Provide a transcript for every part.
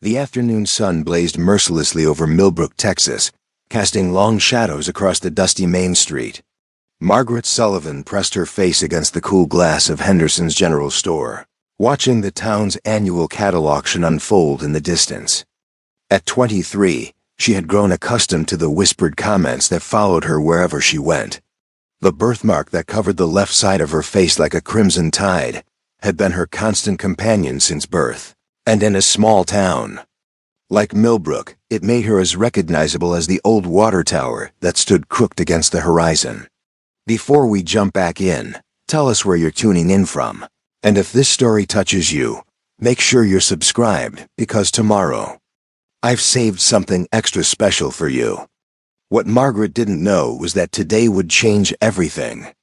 The afternoon sun blazed mercilessly over Millbrook, Texas, casting long shadows across the dusty Main Street. Margaret Sullivan pressed her face against the cool glass of Henderson's General Store, watching the town's annual cattle auction unfold in the distance. At 23, she had grown accustomed to the whispered comments that followed her wherever she went. The birthmark that covered the left side of her face like a crimson tide had been her constant companion since birth. And in a small town like Millbrook, it made her as recognizable as the old water tower that stood crooked against the horizon. Before we jump back in, tell us where you're tuning in from. And if this story touches you, make sure you're subscribed, because tomorrow, I've saved something extra special for you. What Margaret didn't know was that today would change everything.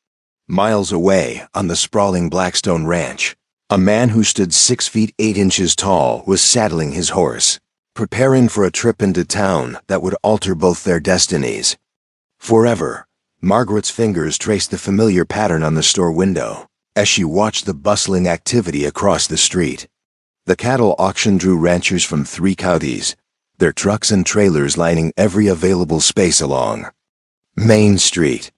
Miles away, on the sprawling Blackstone Ranch, a man who stood 6 feet 8 inches tall was saddling his horse, preparing for a trip into town that would alter both their destinies. Forever, Margaret's fingers traced the familiar pattern on the store window as she watched the bustling activity across the street. The cattle auction drew ranchers from 3 counties, their trucks and trailers lining every available space along Main Street.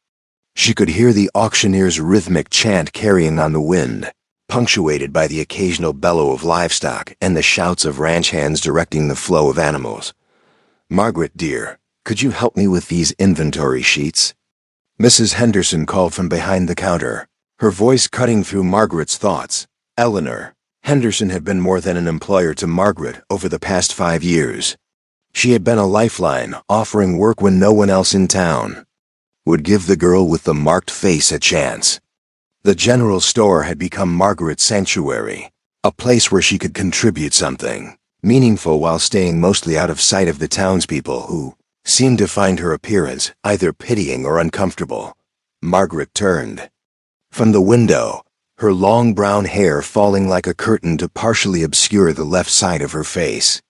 She could hear the auctioneer's rhythmic chant carrying on the wind, punctuated by the occasional bellow of livestock and the shouts of ranch hands directing the flow of animals. "Margaret, dear, could you help me with these inventory sheets?" Mrs. Henderson called from behind the counter, her voice cutting through Margaret's thoughts. Eleanor Henderson had been more than an employer to Margaret over the past 5 years. She had been a lifeline, offering work when no one else in town would give the girl with the marked face a chance. The general store had become Margaret's sanctuary, a place where she could contribute something meaningful while staying mostly out of sight of the townspeople who seemed to find her appearance either pitying or uncomfortable. Margaret turned from the window, her long brown hair falling like a curtain to partially obscure the left side of her face.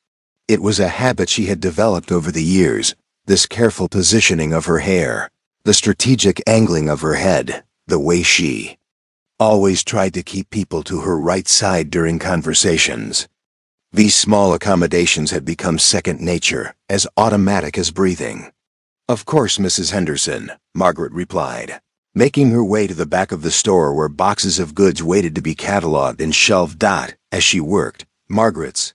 It was a habit she had developed over the years, this careful positioning of her hair, the strategic angling of her head, the way she always tried to keep people to her right side during conversations. These small accommodations had become second nature, as automatic as breathing. "Of course, Mrs. Henderson," Margaret replied, making her way to the back of the store where boxes of goods waited to be cataloged and shelved. As she worked, Margaret's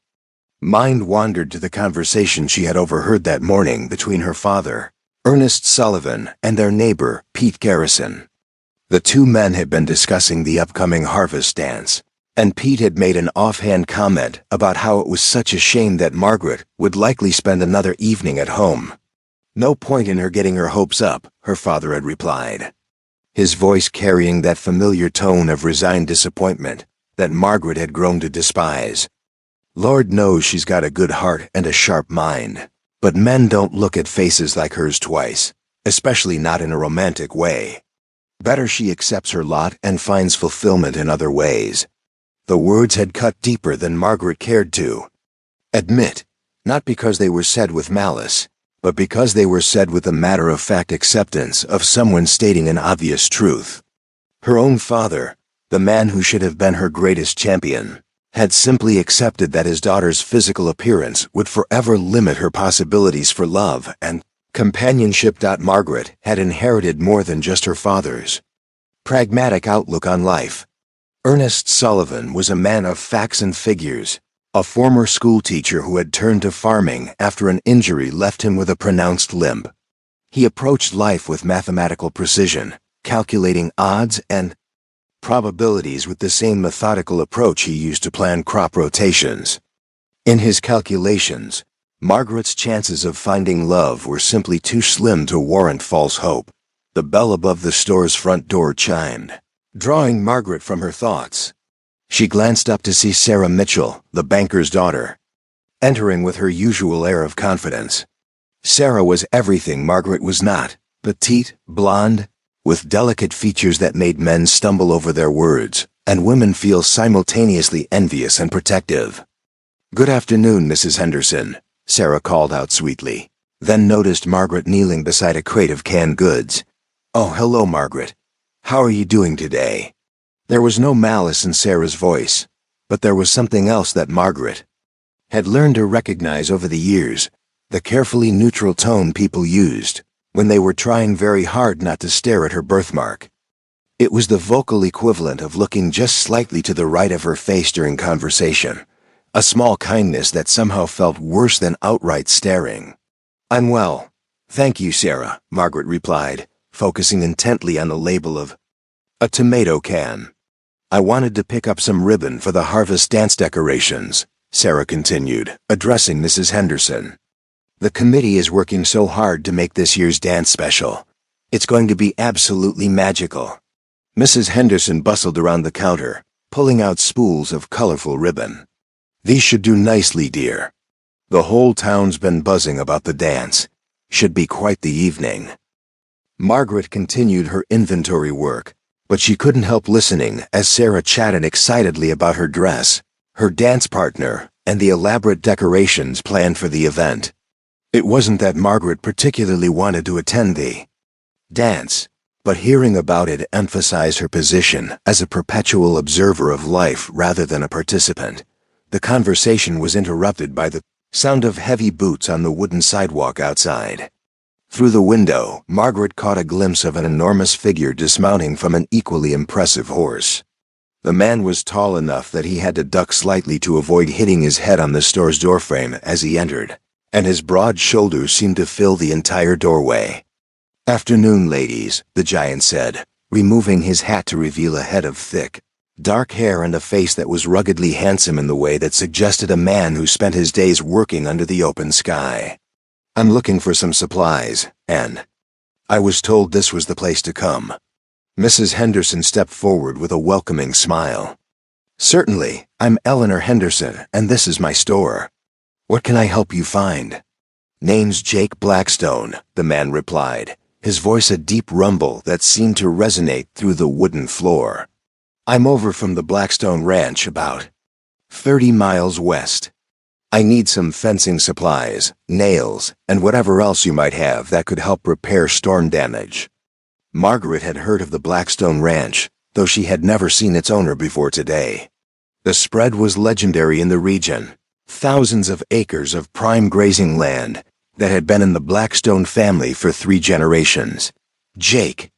mind wandered to the conversation she had overheard that morning between her father, Ernest Sullivan, and their neighbor, Pete Garrison. The 2 men had been discussing the upcoming harvest dance, and Pete had made an offhand comment about how it was such a shame that Margaret would likely spend another evening at home. "No point in her getting her hopes up," her father had replied, his voice carrying that familiar tone of resigned disappointment that Margaret had grown to despise. "Lord knows she's got a good heart and a sharp mind, but men don't look at faces like hers twice, especially not in a romantic way. Better she accepts her lot and finds fulfillment in other ways." The words had cut deeper than Margaret cared to admit, not because they were said with malice, but because they were said with a matter-of-fact acceptance of someone stating an obvious truth. Her own father, the man who should have been her greatest champion, had simply accepted that his daughter's physical appearance would forever limit her possibilities for love and companionship. Margaret had inherited more than just her father's pragmatic outlook on life. Ernest Sullivan was a man of facts and figures, a former schoolteacher who had turned to farming after an injury left him with a pronounced limp. He approached life with mathematical precision, calculating odds and probabilities with the same methodical approach he used to plan crop rotations. In his calculations, Margaret's chances of finding love were simply too slim to warrant false hope. The bell above the store's front door chimed, drawing Margaret from her thoughts. She glanced up to see Sarah Mitchell, the banker's daughter, entering with her usual air of confidence. Sarah was everything Margaret was not: petite, blonde, with delicate features that made men stumble over their words, and women feel simultaneously envious and protective. "Good afternoon, Mrs. Henderson," Sarah called out sweetly, then noticed Margaret kneeling beside a crate of canned goods. "Oh, hello, Margaret. How are you doing today?" There was no malice in Sarah's voice, but there was something else that Margaret had learned to recognize over the years the carefully neutral tone people used when they were trying very hard not to stare at her birthmark. It was the vocal equivalent of looking just slightly to the right of her face during conversation, a small kindness that somehow felt worse than outright staring. "I'm well. Thank you, Sarah," Margaret replied, focusing intently on the label of a tomato can. "I wanted to pick up some ribbon for the harvest dance decorations," Sarah continued, addressing Mrs. Henderson. "The committee is working so hard to make this year's dance special. It's going to be absolutely magical." Mrs. Henderson bustled around the counter, pulling out spools of colorful ribbon. "These should do nicely, dear. The whole town's been buzzing about the dance. Should be quite the evening." Margaret continued her inventory work, but she couldn't help listening as Sarah chatted excitedly about her dress, her dance partner, and the elaborate decorations planned for the event. It wasn't that Margaret particularly wanted to attend the dance, but hearing about it emphasized her position as a perpetual observer of life rather than a participant. The conversation was interrupted by the sound of heavy boots on the wooden sidewalk outside. Through the window, Margaret caught a glimpse of an enormous figure dismounting from an equally impressive horse. The man was tall enough that he had to duck slightly to avoid hitting his head on the store's doorframe as he entered, and his broad shoulders seemed to fill the entire doorway. "Afternoon, ladies," the giant said, removing his hat to reveal a head of thick, dark hair and a face that was ruggedly handsome in the way that suggested a man who spent his days working under the open sky. "I'm looking for some supplies, and I was told this was the place to come." Mrs. Henderson stepped forward with a welcoming smile. "Certainly, I'm Eleanor Henderson, and this is my store. What can I help you find?" "Name's Jake Blackstone," the man replied, his voice a deep rumble that seemed to resonate through the wooden floor. "I'm over from the Blackstone Ranch about 30 miles west. I need some fencing supplies, nails, and whatever else you might have that could help repair storm damage." Margaret had heard of the Blackstone Ranch, though she had never seen its owner before today. The spread was legendary in the region. Thousands of acres of prime grazing land that had been in the Blackstone family for 3 generations. Jake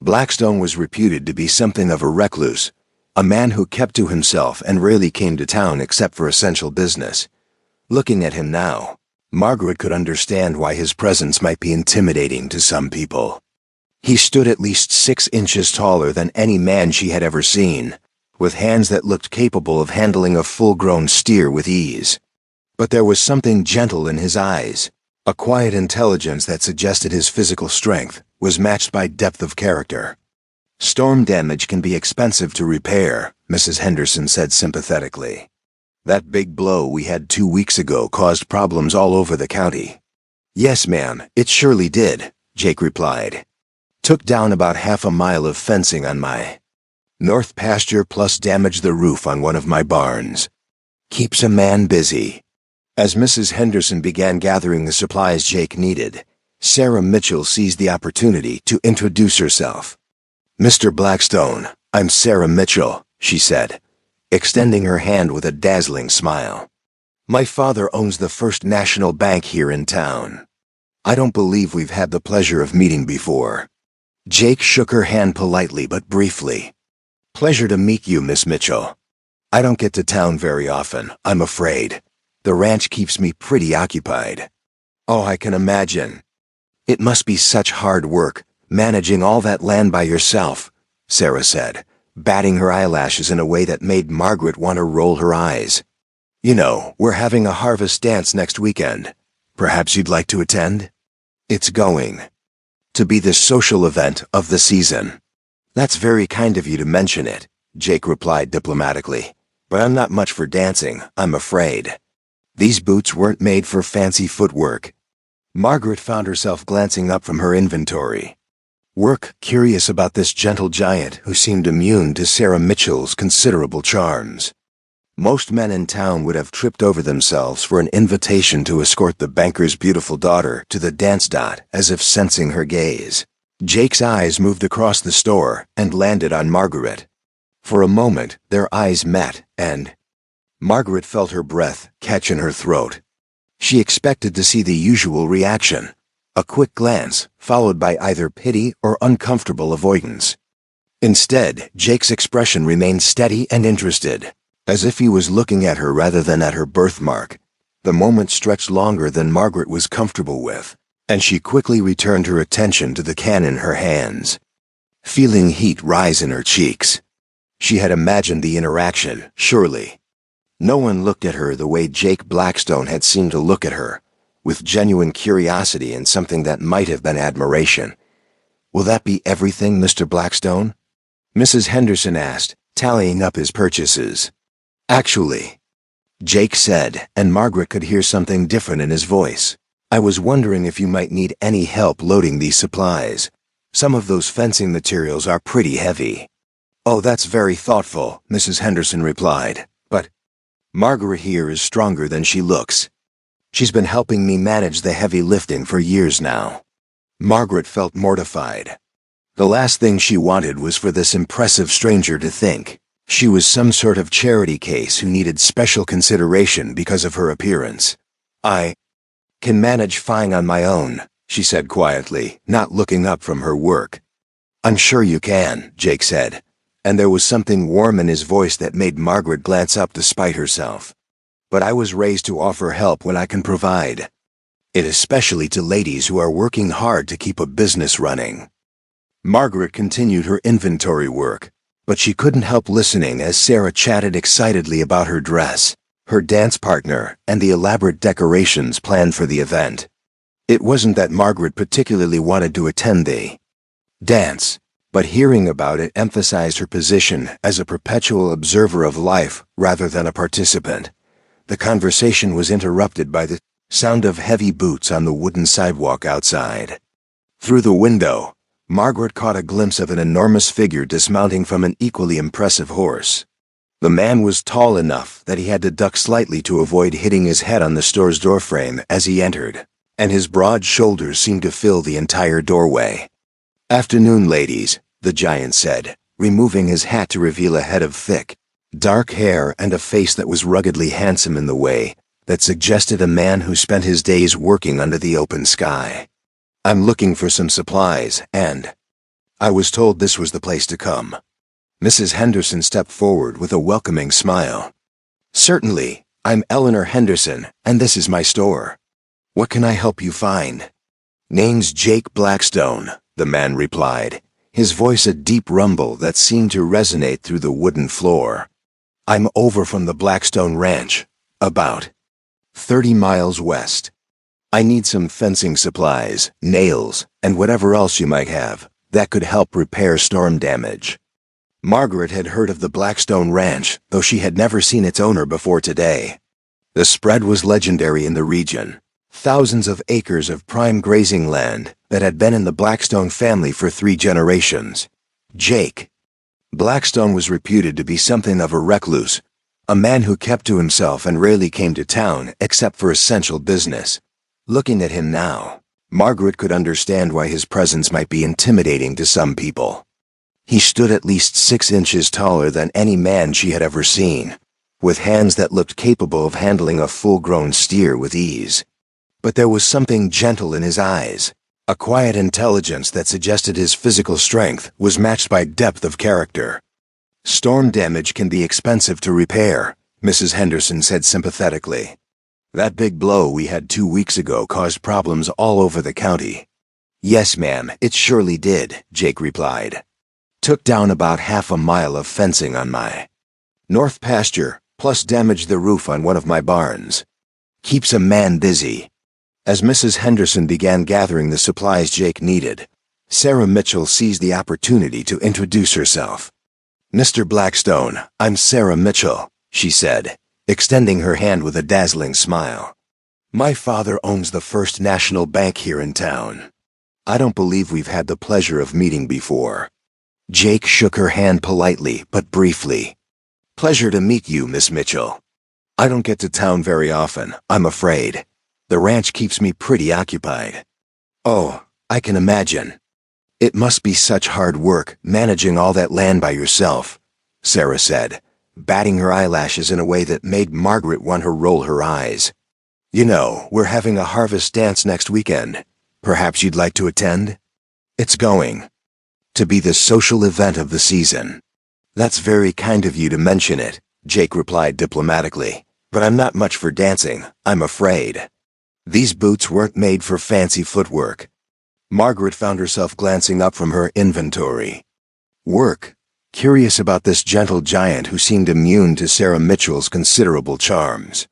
Blackstone was reputed to be something of a recluse, a man who kept to himself and rarely came to town except for essential business. Looking at him now, Margaret could understand why his presence might be intimidating to some people. He stood at least 6 inches taller than any man she had ever seen, with hands that looked capable of handling a full-grown steer with ease. But there was something gentle in his eyes, a quiet intelligence that suggested his physical strength was matched by depth of character. "Storm damage can be expensive to repair," Mrs. Henderson said sympathetically. "That big blow we had 2 weeks ago caused problems all over the county." "Yes, ma'am, it surely did," Jake replied. "Took down about half a mile of fencing on my north pasture plus damaged the roof on one of my barns. Keeps a man busy." As Mrs. Henderson began gathering the supplies Jake needed, Sarah Mitchell seized the opportunity to introduce herself. "Mr. Blackstone, I'm Sarah Mitchell," she said, extending her hand with a dazzling smile. "My father owns the First National Bank here in town. I don't believe we've had the pleasure of meeting before." Jake shook her hand politely but briefly. "Pleasure to meet you, Miss Mitchell. I don't get to town very often, I'm afraid. The ranch keeps me pretty occupied." "Oh, I can imagine. It must be such hard work, managing all that land by yourself," Sarah said, batting her eyelashes in a way that made Margaret want to roll her eyes. "You know, we're having a harvest dance next weekend. Perhaps you'd like to attend? It's going to be the social event of the season." "That's very kind of you to mention it," Jake replied diplomatically, "but I'm not much for dancing, I'm afraid. These boots weren't made for fancy footwork." Margaret found herself glancing up from her inventory. Work curious about this gentle giant who seemed immune to Sarah Mitchell's considerable charms. Most men in town would have tripped over themselves for an invitation to escort the banker's beautiful daughter to the dance dot as if sensing her gaze. Jake's eyes moved across the store and landed on Margaret. For a moment, their eyes met, and Margaret felt her breath catch in her throat. She expected to see the usual reaction, a quick glance, followed by either pity or uncomfortable avoidance. Instead, Jake's expression remained steady and interested, as if he was looking at her rather than at her birthmark. The moment stretched longer than Margaret was comfortable with, and she quickly returned her attention to the can in her hands, feeling heat rise in her cheeks. She had imagined the interaction, surely. No one looked at her the way Jake Blackstone had seemed to look at her, with genuine curiosity and something that might have been admiration. "Will that be everything, Mr. Blackstone?" Mrs. Henderson asked, tallying up his purchases. "Actually," Jake said, and Margaret could hear something different in his voice. "I was wondering if you might need any help loading these supplies. Some of those fencing materials are pretty heavy." "Oh, that's very thoughtful," Mrs. Henderson replied, "but Margaret here is stronger than she looks. She's been helping me manage the heavy lifting for years now." Margaret felt mortified. The last thing she wanted was for this impressive stranger to think she was some sort of charity case who needed special consideration because of her appearance. "I can manage fine on my own," she said quietly, not looking up from her work. "I'm sure you can," Jake said, and there was something warm in his voice that made Margaret glance up despite herself. "But I was raised to offer help when I can provide it, especially to ladies who are working hard to keep a business running." Margaret continued her inventory work, but she couldn't help listening as Sarah chatted excitedly about her dress, her dance partner, and the elaborate decorations planned for the event. It wasn't that Margaret particularly wanted to attend the dance, but hearing about it emphasized her position as a perpetual observer of life rather than a participant. The conversation was interrupted by the sound of heavy boots on the wooden sidewalk outside. Through the window, Margaret caught a glimpse of an enormous figure dismounting from an equally impressive horse. The man was tall enough that he had to duck slightly to avoid hitting his head on the store's doorframe as he entered, and his broad shoulders seemed to fill the entire doorway. "Afternoon, ladies," the giant said, removing his hat to reveal a head of thick, dark hair and a face that was ruggedly handsome in the way that suggested a man who spent his days working under the open sky. "I'm looking for some supplies, and I was told this was the place to come." Mrs. Henderson stepped forward with a welcoming smile. "Certainly, I'm Eleanor Henderson, and this is my store. What can I help you find?" "Name's Jake Blackstone," the man replied, his voice a deep rumble that seemed to resonate through the wooden floor. "I'm over from the Blackstone Ranch, about 30 miles west. I need some fencing supplies, nails, and whatever else you might have that could help repair storm damage." Margaret had heard of the Blackstone Ranch, though she had never seen its owner before today. The spread was legendary in the region. Thousands of acres of prime grazing land that had been in the Blackstone family for 3 generations. Jake Blackstone was reputed to be something of a recluse, a man who kept to himself and rarely came to town except for essential business. Looking at him now, Margaret could understand why his presence might be intimidating to some people. He stood at least 6 inches taller than any man she had ever seen, with hands that looked capable of handling a full-grown steer with ease. But there was something gentle in his eyes, a quiet intelligence that suggested his physical strength was matched by depth of character. "Storm damage can be expensive to repair," Mrs. Henderson said sympathetically. "That big blow we had 2 weeks ago caused problems all over the county." "Yes, ma'am, it surely did," Jake replied. "Took down about half a mile of fencing on my north pasture, plus damaged the roof on one of my barns. Keeps a man busy." As Mrs. Henderson began gathering the supplies Jake needed, Sarah Mitchell seized the opportunity to introduce herself. "Mr. Blackstone, I'm Sarah Mitchell," she said, extending her hand with a dazzling smile. "My father owns the First National Bank here in town. I don't believe we've had the pleasure of meeting before." Jake shook her hand politely but briefly. "Pleasure to meet you, Miss Mitchell. I don't get to town very often, I'm afraid. The ranch keeps me pretty occupied." "Oh, I can imagine. It must be such hard work managing all that land by yourself," Sarah said, batting her eyelashes in a way that made Margaret want to roll her eyes. "You know, we're having a harvest dance next weekend. Perhaps you'd like to attend? It's going to be the social event of the season." "That's very kind of you to mention it," Jake replied diplomatically, "but I'm not much for dancing, I'm afraid. These boots weren't made for fancy footwork." Margaret found herself glancing up from her inventory. Work? Curious about this gentle giant who seemed immune to Sarah Mitchell's considerable charms.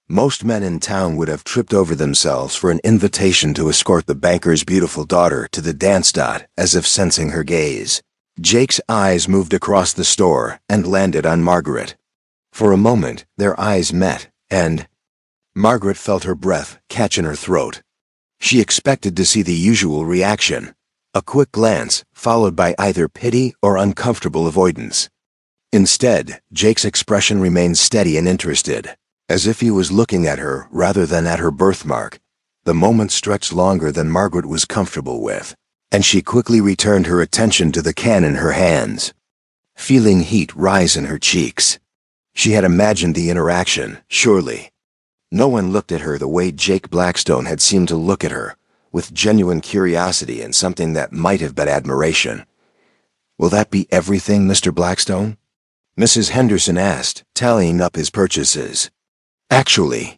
Most men in town would have tripped over themselves for an invitation to escort the banker's beautiful daughter to the dance. As if sensing her gaze, Jake's eyes moved across the store and landed on Margaret. For a moment, their eyes met, and Margaret felt her breath catch in her throat. She expected to see the usual reaction, a quick glance, followed by either pity or uncomfortable avoidance. Instead, Jake's expression remained steady and interested, as if he was looking at her rather than at her birthmark. The moment stretched longer than Margaret was comfortable with, and she quickly returned her attention to the can in her hands, feeling heat rise in her cheeks. She had imagined the interaction, surely. No one looked at her the way Jake Blackstone had seemed to look at her, with genuine curiosity and something that might have been admiration. "Will that be everything, Mr. Blackstone?" Mrs. Henderson asked, tallying up his purchases. "Actually,"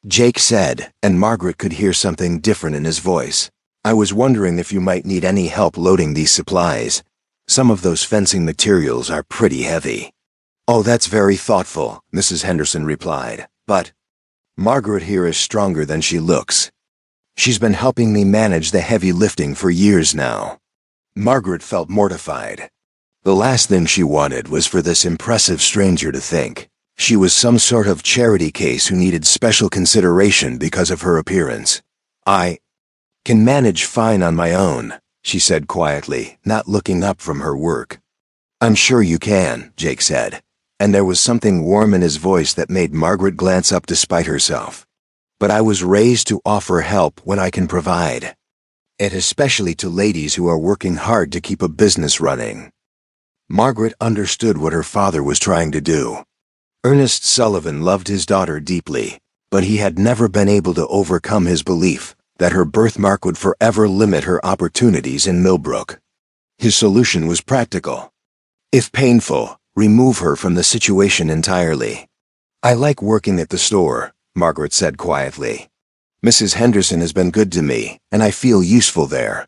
Jake said, and Margaret could hear something different in his voice, "I was wondering if you might need any help loading these supplies. Some of those fencing materials are pretty heavy." "Oh, that's very thoughtful," Mrs. Henderson replied, "but Margaret here is stronger than she looks. She's been helping me manage the heavy lifting for years now." Margaret felt mortified. The last thing she wanted was for this impressive stranger to think she was some sort of charity case who needed special consideration because of her appearance. "I can manage fine on my own," she said quietly, not looking up from her work. "I'm sure you can," Jake said, and there was something warm in his voice that made Margaret glance up despite herself. "But I was raised to offer help when I can provide it, especially to ladies who are working hard to keep a business running." Margaret understood what her father was trying to do. Ernest Sullivan loved his daughter deeply, but he had never been able to overcome his belief that her birthmark would forever limit her opportunities in Millbrook. His solution was practical. If painful, remove her from the situation entirely. "I like working at the store," Margaret said quietly. "Mrs. Henderson has been good to me, and I feel useful there."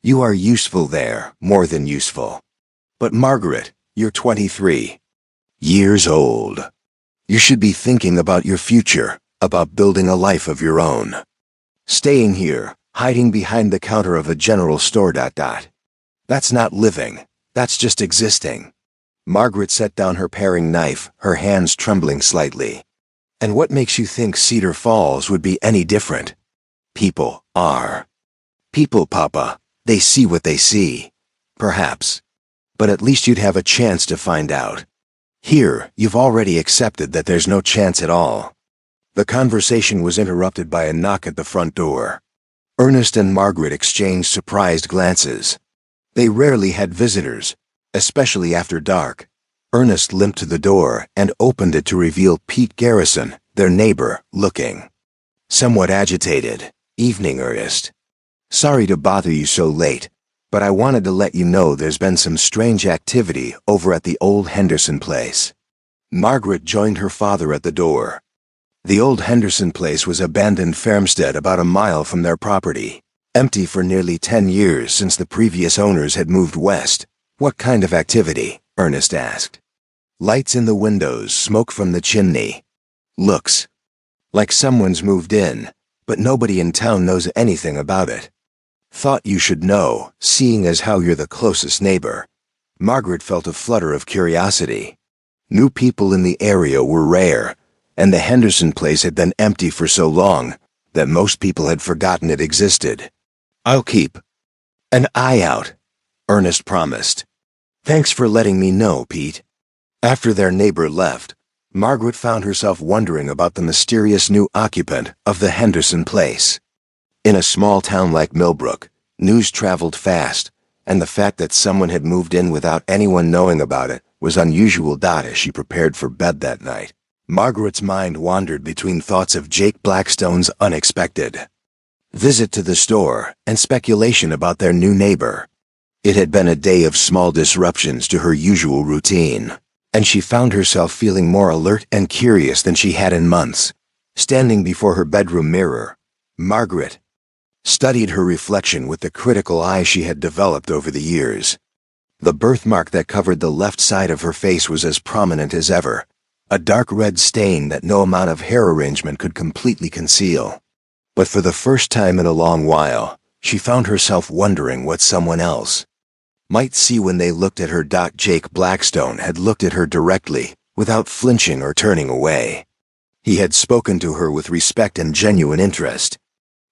"You are useful there, more than useful." "But Margaret, you're 23 years old. You should be thinking about your future, about building a life of your own. Staying here, hiding behind the counter of a general store. That's not living, that's just existing." Margaret set down her paring knife, her hands trembling slightly. "And what makes you think Cedar Falls would be any different?" "People are people, Papa. They see what they see." "Perhaps. But at least you'd have a chance to find out. Here, you've already accepted that there's no chance at all." The conversation was interrupted by a knock at the front door. Ernest and Margaret exchanged surprised glances. They rarely had visitors, especially after dark. Ernest limped to the door and opened it to reveal Pete Garrison, their neighbor, looking somewhat agitated. "Evening, Ernest. Sorry to bother you so late, but I wanted to let you know there's been some strange activity over at the old Henderson place." Margaret joined her father at the door. The old Henderson place was abandoned farmstead about a mile from their property, empty for nearly 10 years since the previous owners had moved west. "What kind of activity?" Ernest asked. "Lights in the windows, smoke from the chimney. Looks like someone's moved in, but nobody in town knows anything about it. Thought you should know, seeing as how you're the closest neighbor." Margaret felt a flutter of curiosity. New people in the area were rare, and the Henderson place had been empty for so long that most people had forgotten it existed. "I'll keep an eye out," Ernest promised. "Thanks for letting me know, Pete." After their neighbor left, Margaret found herself wondering about the mysterious new occupant of the Henderson place. In a small town like Millbrook, news traveled fast, and the fact that someone had moved in without anyone knowing about it was unusual. As she prepared for bed that night, Margaret's mind wandered between thoughts of Jake Blackstone's unexpected visit to the store and speculation about their new neighbor. It had been a day of small disruptions to her usual routine, and she found herself feeling more alert and curious than she had in months. Standing before her bedroom mirror, Margaret studied her reflection with the critical eye she had developed over the years. The birthmark that covered the left side of her face was as prominent as ever, a dark red stain that no amount of hair arrangement could completely conceal. But for the first time in a long while, she found herself wondering what someone else might see when they looked at her. Jake Blackstone had looked at her directly, without flinching or turning away. He had spoken to her with respect and genuine interest.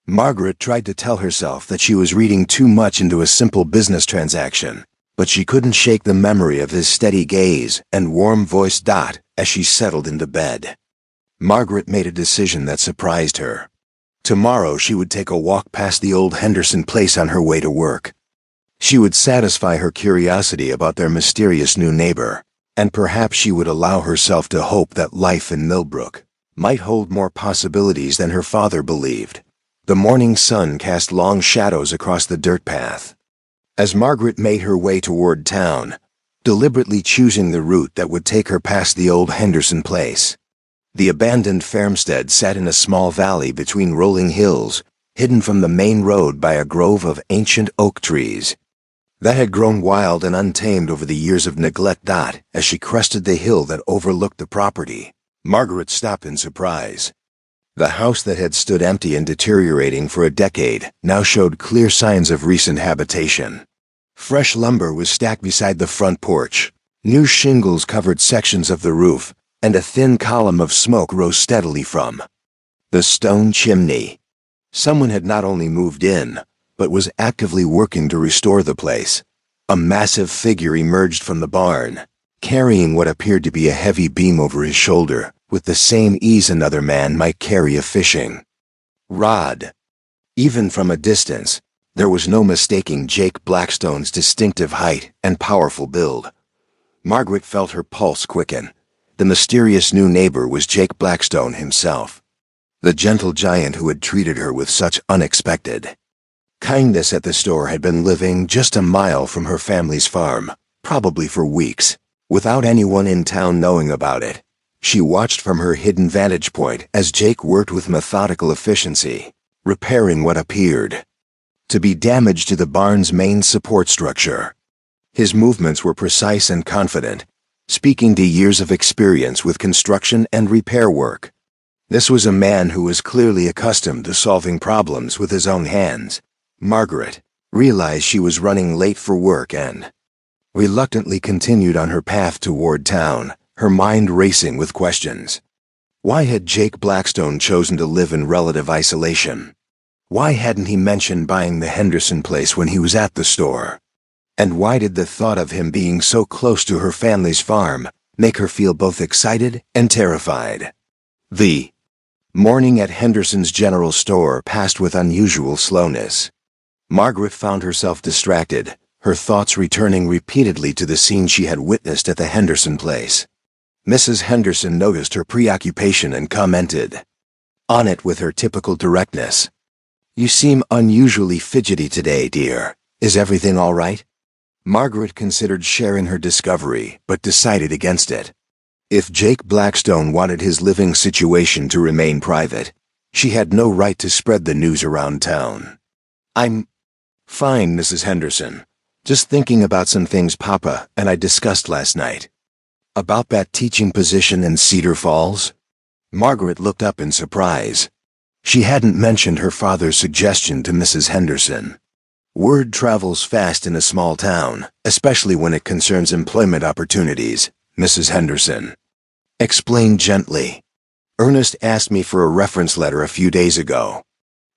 Margaret tried to tell herself that she was reading too much into a simple business transaction, but she couldn't shake the memory of his steady gaze and warm voice. As she settled into bed, Margaret made a decision that surprised her. Tomorrow she would take a walk past the old Henderson place on her way to work. She would satisfy her curiosity about their mysterious new neighbor, and perhaps she would allow herself to hope that life in Millbrook might hold more possibilities than her father believed. The morning sun cast long shadows across the dirt path. As Margaret made her way toward town, deliberately choosing the route that would take her past the old Henderson place, the abandoned farmstead sat in a small valley between rolling hills, hidden from the main road by a grove of ancient oak trees that had grown wild and untamed over the years of neglect. As she crested the hill that overlooked the property, Margaret stopped in surprise. The house that had stood empty and deteriorating for a decade now showed clear signs of recent habitation. Fresh lumber was stacked beside the front porch, new shingles covered sections of the roof, and a thin column of smoke rose steadily from the stone chimney. Someone had not only moved in, but was actively working to restore the place. A massive figure emerged from the barn, carrying what appeared to be a heavy beam over his shoulder, with the same ease another man might carry a fishing rod. Even from a distance, there was no mistaking Jake Blackstone's distinctive height and powerful build. Margaret felt her pulse quicken. The mysterious new neighbor was Jake Blackstone himself, the gentle giant who had treated her with such unexpected kindness at the store. Had been living just a mile from her family's farm, probably for weeks, without anyone in town knowing about it. She watched from her hidden vantage point as Jake worked with methodical efficiency, repairing what appeared to be damage to the barn's main support structure. His movements were precise and confident, speaking to years of experience with construction and repair work. This was a man who was clearly accustomed to solving problems with his own hands. Margaret realized she was running late for work and reluctantly continued on her path toward town, her mind racing with questions. Why had Jake Blackstone chosen to live in relative isolation? Why hadn't he mentioned buying the Henderson place when he was at the store? And why did the thought of him being so close to her family's farm make her feel both excited and terrified? The morning at Henderson's general store passed with unusual slowness. Margaret found herself distracted, her thoughts returning repeatedly to the scene she had witnessed at the Henderson place. Mrs. Henderson noticed her preoccupation and commented on it with her typical directness. "You seem unusually fidgety today, dear. Is everything all right?" Margaret considered sharing her discovery, but decided against it. If Jake Blackstone wanted his living situation to remain private, she had no right to spread the news around town. "I'm fine, Mrs. Henderson. Just thinking about some things Papa and I discussed last night." "About that teaching position in Cedar Falls?" Margaret looked up in surprise. She hadn't mentioned her father's suggestion to Mrs. Henderson. Word travels fast in a small town, especially when it concerns employment opportunities, Mrs. Henderson explained gently. "Ernest asked me for a reference letter a few days ago."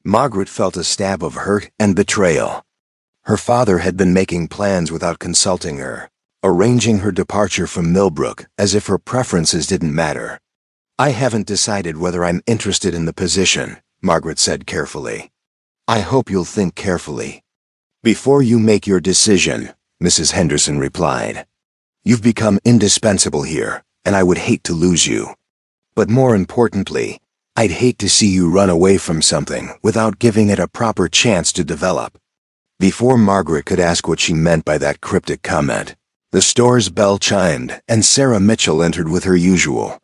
Margaret felt a stab of hurt and betrayal. Her father had been making plans without consulting her, arranging her departure from Millbrook as if her preferences didn't matter. "I haven't decided whether I'm interested in the position," Margaret said carefully. "I hope you'll think carefully before you make your decision," Mrs. Henderson replied. You've become indispensable here, and I would hate to lose you. But more importantly, I'd hate to see you run away from something without giving it a proper chance to develop." Before Margaret could ask what she meant by that cryptic comment, the store's bell chimed and Sarah Mitchell entered with her usual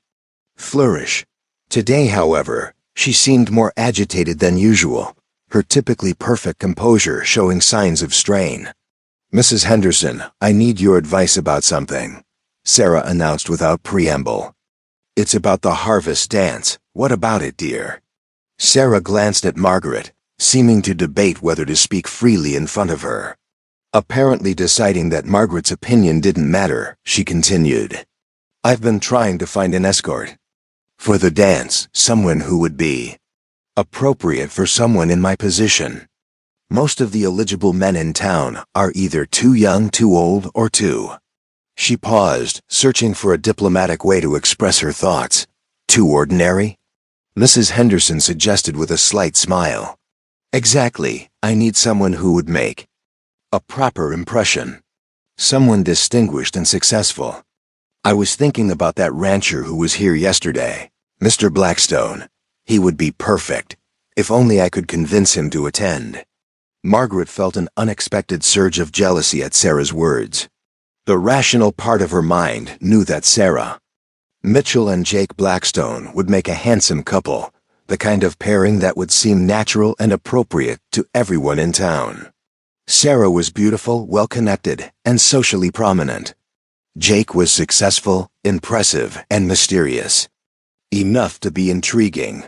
flourish. Today, however, she seemed more agitated than usual, her typically perfect composure showing signs of strain. "Mrs. Henderson, I need your advice about something," Sarah announced without preamble. "It's about the harvest dance. What about it, dear?" Sarah glanced at Margaret, seeming to debate whether to speak freely in front of her. Apparently deciding that Margaret's opinion didn't matter, she continued. "I've been trying to find an escort for the dance, someone who would be appropriate for someone in my position. Most of the eligible men in town are either too young, too old, or too—" She paused, searching for a diplomatic way to express her thoughts. "Too ordinary?" Mrs. Henderson suggested with a slight smile. "Exactly. I need someone who would make a proper impression. Someone distinguished and successful. I was thinking about that rancher who was here yesterday, Mr. Blackstone. He would be perfect, if only I could convince him to attend." Margaret felt an unexpected surge of jealousy at Sarah's words. The rational part of her mind knew that Sarah Mitchell and Jake Blackstone would make a handsome couple, the kind of pairing that would seem natural and appropriate to everyone in town. Sarah was beautiful, well-connected, and socially prominent. Jake was successful, impressive, and mysterious. Enough to be intriguing.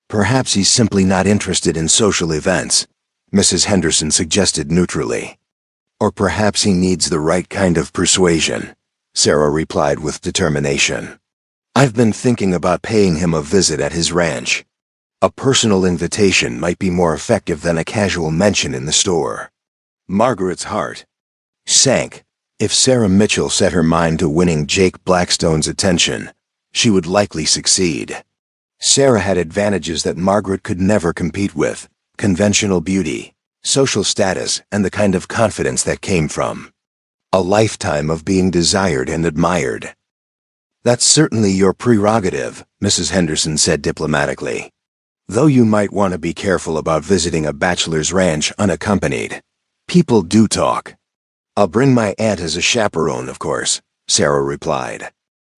"Perhaps he's simply not interested in social events," Mrs. Henderson suggested neutrally. "Or perhaps he needs the right kind of persuasion," Sarah replied with determination. "I've been thinking about paying him a visit at his ranch. A personal invitation might be more effective than a casual mention in the store." Margaret's heart sank. If Sarah Mitchell set her mind to winning Jake Blackstone's attention, she would likely succeed. Sarah had advantages that Margaret could never compete with: conventional beauty, social status, and the kind of confidence that came from a lifetime of being desired and admired. "That's certainly your prerogative," Mrs. Henderson said diplomatically. "Though you might want to be careful about visiting a bachelor's ranch unaccompanied. People do talk." "I'll bring my aunt as a chaperone, of course," Sarah replied.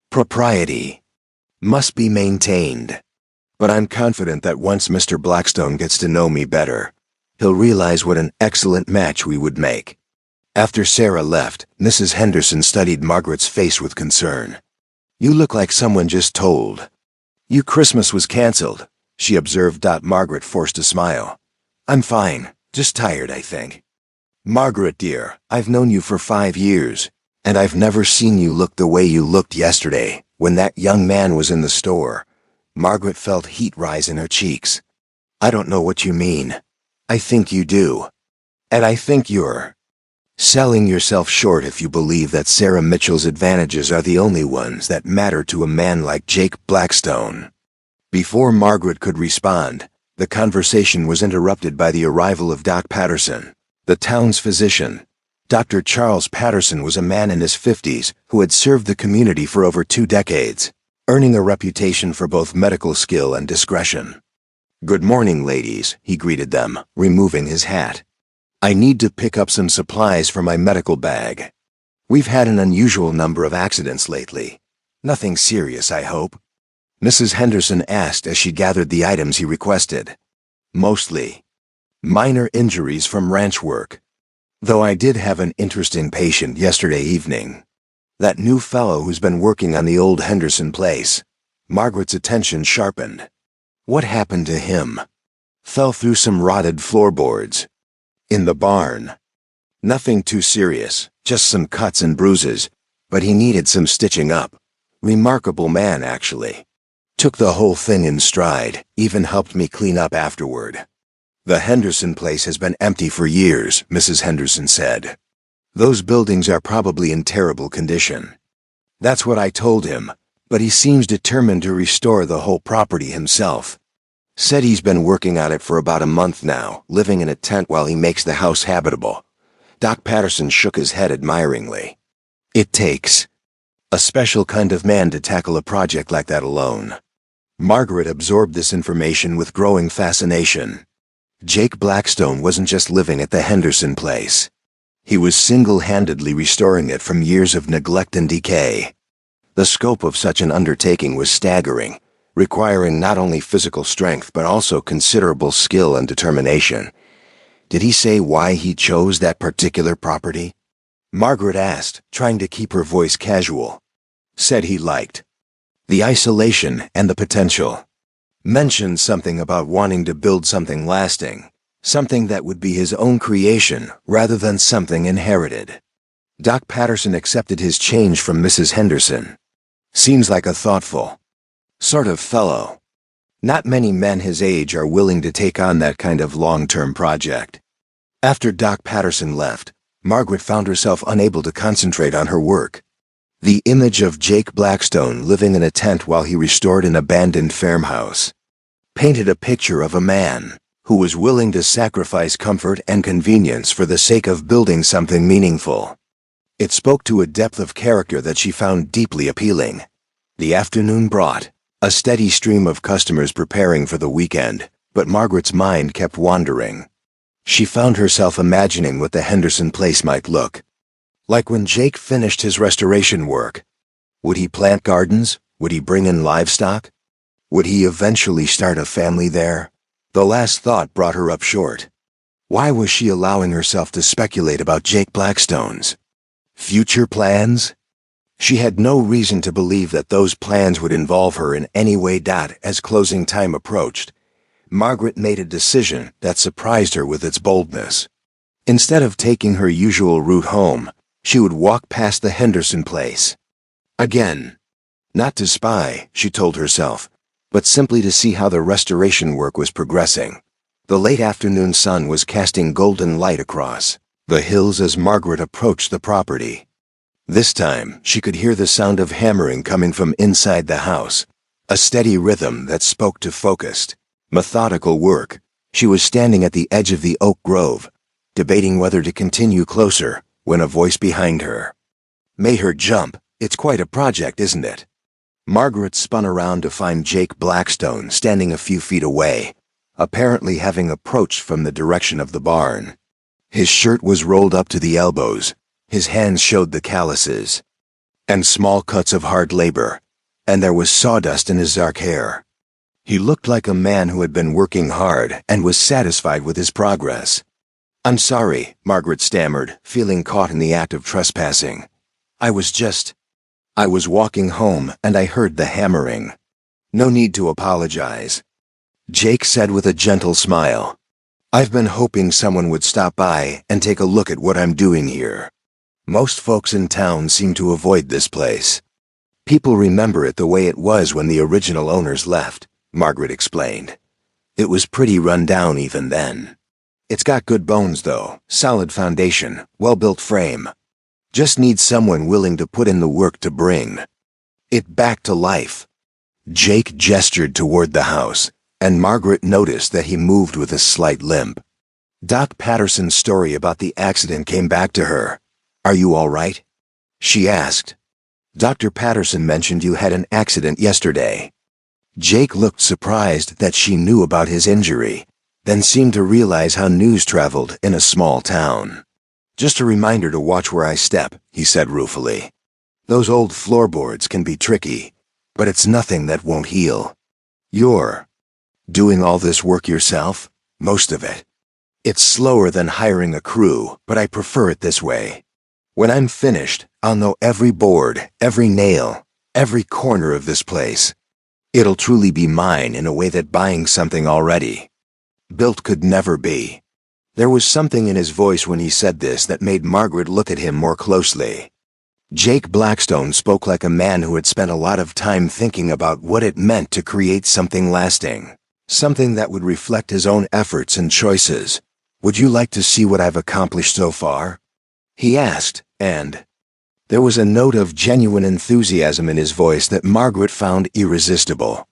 "Propriety must be maintained. But I'm confident that once Mr. Blackstone gets to know me better, he'll realize what an excellent match we would make." After Sarah left, Mrs. Henderson studied Margaret's face with concern. "You look like someone just told you Christmas was canceled," she observed. Margaret forced a smile. "I'm fine, just tired, I think." "Margaret, dear, I've known you for 5 years, and I've never seen you look the way you looked yesterday, when that young man was in the store." Margaret felt heat rise in her cheeks. "I don't know what you mean." "I think you do. And I think you're selling yourself short if you believe that Sarah Mitchell's advantages are the only ones that matter to a man like Jake Blackstone." Before Margaret could respond, the conversation was interrupted by the arrival of Doc Patterson, the town's physician. Dr. Charles Patterson was a man in his 50s who had served the community for over 2 decades, earning a reputation for both medical skill and discretion. "Good morning, ladies," he greeted them, removing his hat. "I need to pick up some supplies for my medical bag. We've had an unusual number of accidents lately. Nothing serious, I hope?" Mrs. Henderson asked as she gathered the items he requested. "Mostly minor injuries from ranch work. Though I did have an interesting patient yesterday evening. That new fellow who's been working on the old Henderson place." Margaret's attention sharpened. "What happened to him?" "Fell through some rotted floorboards in the barn. Nothing too serious, just some cuts and bruises, but he needed some stitching up. Remarkable man, actually. Took the whole thing in stride, even helped me clean up afterward." "The Henderson place has been empty for years," Mrs. Henderson said. "Those buildings are probably in terrible condition." "That's what I told him, but he seems determined to restore the whole property himself. Said he's been working on it for about a month now, living in a tent while he makes the house habitable." Doc Patterson shook his head admiringly. "It takes A special kind of man to tackle a project like that alone. Margaret absorbed this information with growing fascination. Jake Blackstone wasn't just living at the Henderson place. He was single-handedly restoring it from years of neglect and decay. The scope of such an undertaking was staggering, requiring not only physical strength but also considerable skill and determination. Did he say why he chose that particular property? Margaret asked, trying to keep her voice casual. Said he liked the isolation and the potential. Mentioned something about wanting to build something lasting, something that would be his own creation rather than something inherited. Doc Patterson accepted his change from Mrs. Henderson. Seems like a thoughtful sort of fellow. Not many men his age are willing to take on that kind of long-term project. After Doc Patterson left, Margaret found herself unable to concentrate on her work. The image of Jake Blackstone living in a tent while he restored an abandoned farmhouse painted a picture of a man who was willing to sacrifice comfort and convenience for the sake of building something meaningful. It spoke to a depth of character that she found deeply appealing. The afternoon brought a steady stream of customers preparing for the weekend, but Margaret's mind kept wandering. She found herself imagining what the Henderson place might look like when Jake finished his restoration work. Would he plant gardens? Would he bring in livestock? Would he eventually start a family there? The last thought brought her up short. Why was she allowing herself to speculate about Jake Blackstone's future plans? She had no reason to believe that those plans would involve her in any way. As closing time approached, Margaret made a decision that surprised her with its boldness. Instead of taking her usual route home, she would walk past the Henderson place. Again. Not to spy, she told herself, but simply to see how the restoration work was progressing. The late afternoon sun was casting golden light across the hills as Margaret approached the property. This time, she could hear the sound of hammering coming from inside the house, a steady rhythm that spoke to focused, methodical work. She was standing at the edge of the oak grove, debating whether to continue closer, when a voice behind her made her jump. It's quite a project, isn't it? Margaret spun around to find Jake Blackstone standing a few feet away, apparently having approached from the direction of the barn. His shirt was rolled up to the elbows, his hands showed the calluses and small cuts of hard labor, and there was sawdust in his dark hair. He looked like a man who had been working hard and was satisfied with his progress. "I'm sorry," Margaret stammered, feeling caught in the act of trespassing. I was walking home and I heard the hammering." "No need to apologize," Jake said with a gentle smile. "I've been hoping someone would stop by and take a look at what I'm doing here. Most folks in town seem to avoid this place. People remember it the way it was when the original owners left," Margaret explained. "It was pretty run down even then. It's got good bones though, solid foundation, well-built frame. Just needs someone willing to put in the work to bring it back to life." Jake gestured toward the house, and Margaret noticed that he moved with a slight limp. Doc Patterson's story about the accident came back to her. "Are you all right?" she asked. "Dr. Patterson mentioned you had an accident yesterday." Jake looked surprised that she knew about his injury, then seemed to realize how news traveled in a small town. "Just a reminder to watch where I step," he said ruefully. "Those old floorboards can be tricky, but it's nothing that won't heal." "You're doing all this work yourself?" "Most of it. It's slower than hiring a crew, but I prefer it this way. When I'm finished, I'll know every board, every nail, every corner of this place. It'll truly be mine in a way that buying something already built could never be." There was something in his voice when he said this that made Margaret look at him more closely. Jake Blackstone spoke like a man who had spent a lot of time thinking about what it meant to create something lasting, something that would reflect his own efforts and choices. "Would you like to see what I've accomplished so far?" he asked, and there was a note of genuine enthusiasm in his voice that Margaret found irresistible.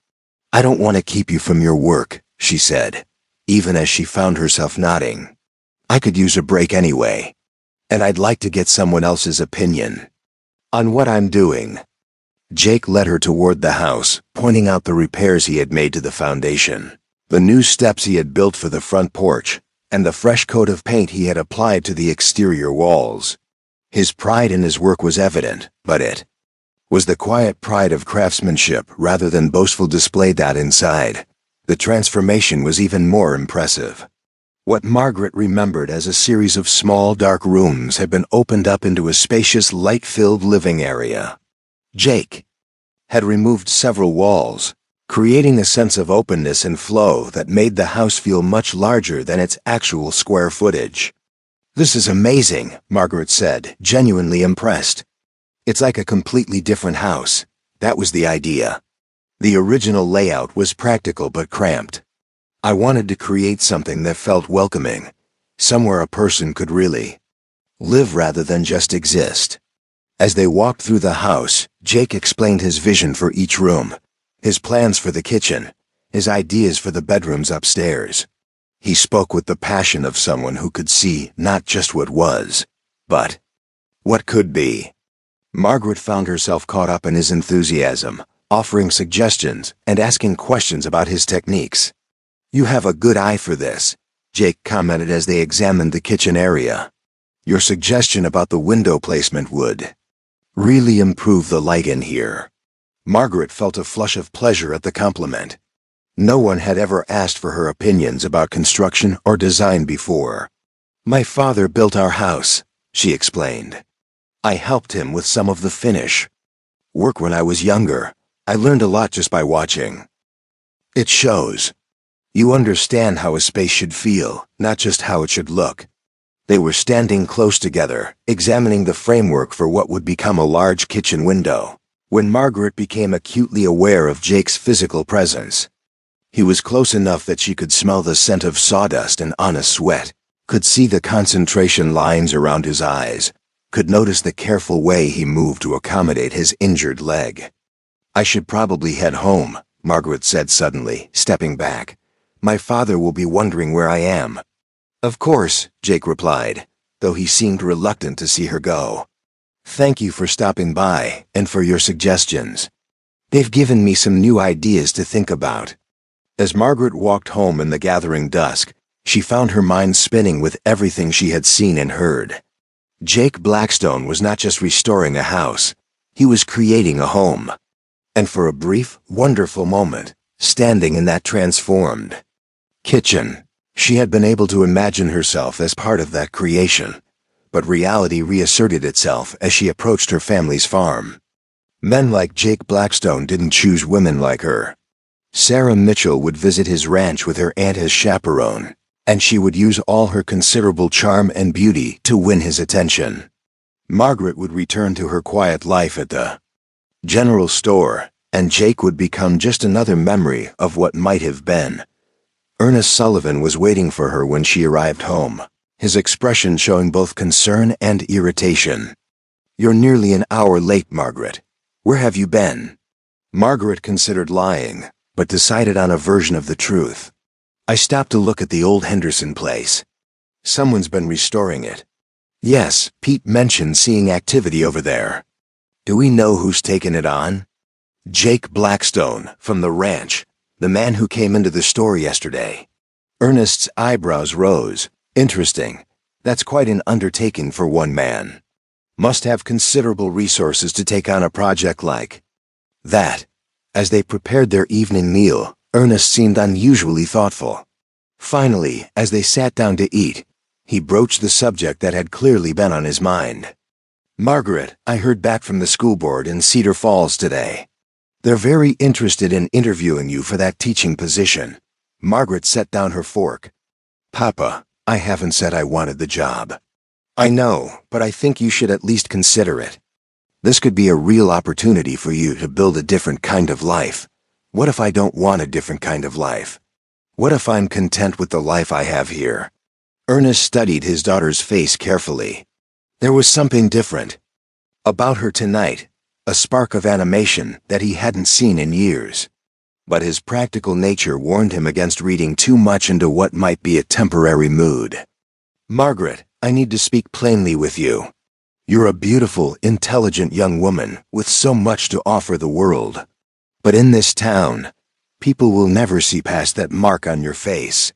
"I don't want to keep you from your work," she said, even as she found herself nodding. "I could use a break anyway, and I'd like to get someone else's opinion on what I'm doing." Jake led her toward the house, pointing out the repairs he had made to the foundation, the new steps he had built for the front porch, and the fresh coat of paint he had applied to the exterior walls. His pride in his work was evident, but it was the quiet pride of craftsmanship rather than boastful display that inside. The transformation was even more impressive. What Margaret remembered as a series of small dark rooms had been opened up into a spacious light-filled living area. Jake had removed several walls, creating a sense of openness and flow that made the house feel much larger than its actual square footage. "This is amazing," Margaret said, genuinely impressed. "It's like a completely different house." That was the idea. The original layout was practical but cramped. I wanted to create something that felt welcoming, somewhere a person could really live rather than just exist. As they walked through the house, Jake explained his vision for each room, his plans for the kitchen, his ideas for the bedrooms upstairs. He spoke with the passion of someone who could see not just what was, but what could be. Margaret found herself caught up in his enthusiasm, offering suggestions and asking questions about his techniques. "You have a good eye for this," Jake commented as they examined the kitchen area. "Your suggestion about the window placement would really improve the light in here." Margaret felt a flush of pleasure at the compliment. No one had ever asked for her opinions about construction or design before. "My father built our house," she explained. "I helped him with some of the finish work when I was younger. I learned a lot just by watching. It shows. You understand how a space should feel, not just how it should look." They were standing close together, examining the framework for what would become a large kitchen window, when Margaret became acutely aware of Jake's physical presence. He was close enough that she could smell the scent of sawdust and honest sweat, could see the concentration lines around his eyes, could notice the careful way he moved to accommodate his injured leg. "I should probably head home," Margaret said suddenly, stepping back. "My father will be wondering where I am." "Of course," Jake replied, though he seemed reluctant to see her go. "Thank you for stopping by and for your suggestions. They've given me some new ideas to think about." As Margaret walked home in the gathering dusk, she found her mind spinning with everything she had seen and heard. Jake Blackstone was not just restoring a house, he was creating a home. And for a brief, wonderful moment, standing in that transformed kitchen, she had been able to imagine herself as part of that creation. But reality reasserted itself as she approached her family's farm. Men like Jake Blackstone didn't choose women like her. Sarah Mitchell would visit his ranch with her aunt as chaperone, and she would use all her considerable charm and beauty to win his attention. Margaret would return to her quiet life at the general store, and Jake would become just another memory of what might have been. Ernest Sullivan was waiting for her when she arrived home, his expression showing both concern and irritation. "You're nearly an hour late, Margaret. Where have you been?" Margaret considered lying, but decided on a version of the truth. "I stopped to look at the old Henderson place. Someone's been restoring it." "Yes, Pete mentioned seeing activity over there." "Do we know who's taken it on?" "Jake Blackstone, from the ranch, the man who came into the store yesterday." Ernest's eyebrows rose. "Interesting. That's quite an undertaking for one man. Must have considerable resources to take on a project like that." As they prepared their evening meal, Ernest seemed unusually thoughtful. Finally, as they sat down to eat, he broached the subject that had clearly been on his mind. "Margaret, I heard back from the school board in Cedar Falls today. They're very interested in interviewing you for that teaching position." Margaret set down her fork. "Papa, I haven't said I wanted the job." "I know, but I think you should at least consider it. This could be a real opportunity for you to build a different kind of life. What if I don't want a different kind of life? What if I'm content with the life I have here?" Ernest studied his daughter's face carefully. There was something different about her tonight, a spark of animation that he hadn't seen in years. But his practical nature warned him against reading too much into what might be a temporary mood. "Margaret, I need to speak plainly with you. You're a beautiful, intelligent young woman with so much to offer the world. But in this town, people will never see past that mark on your face.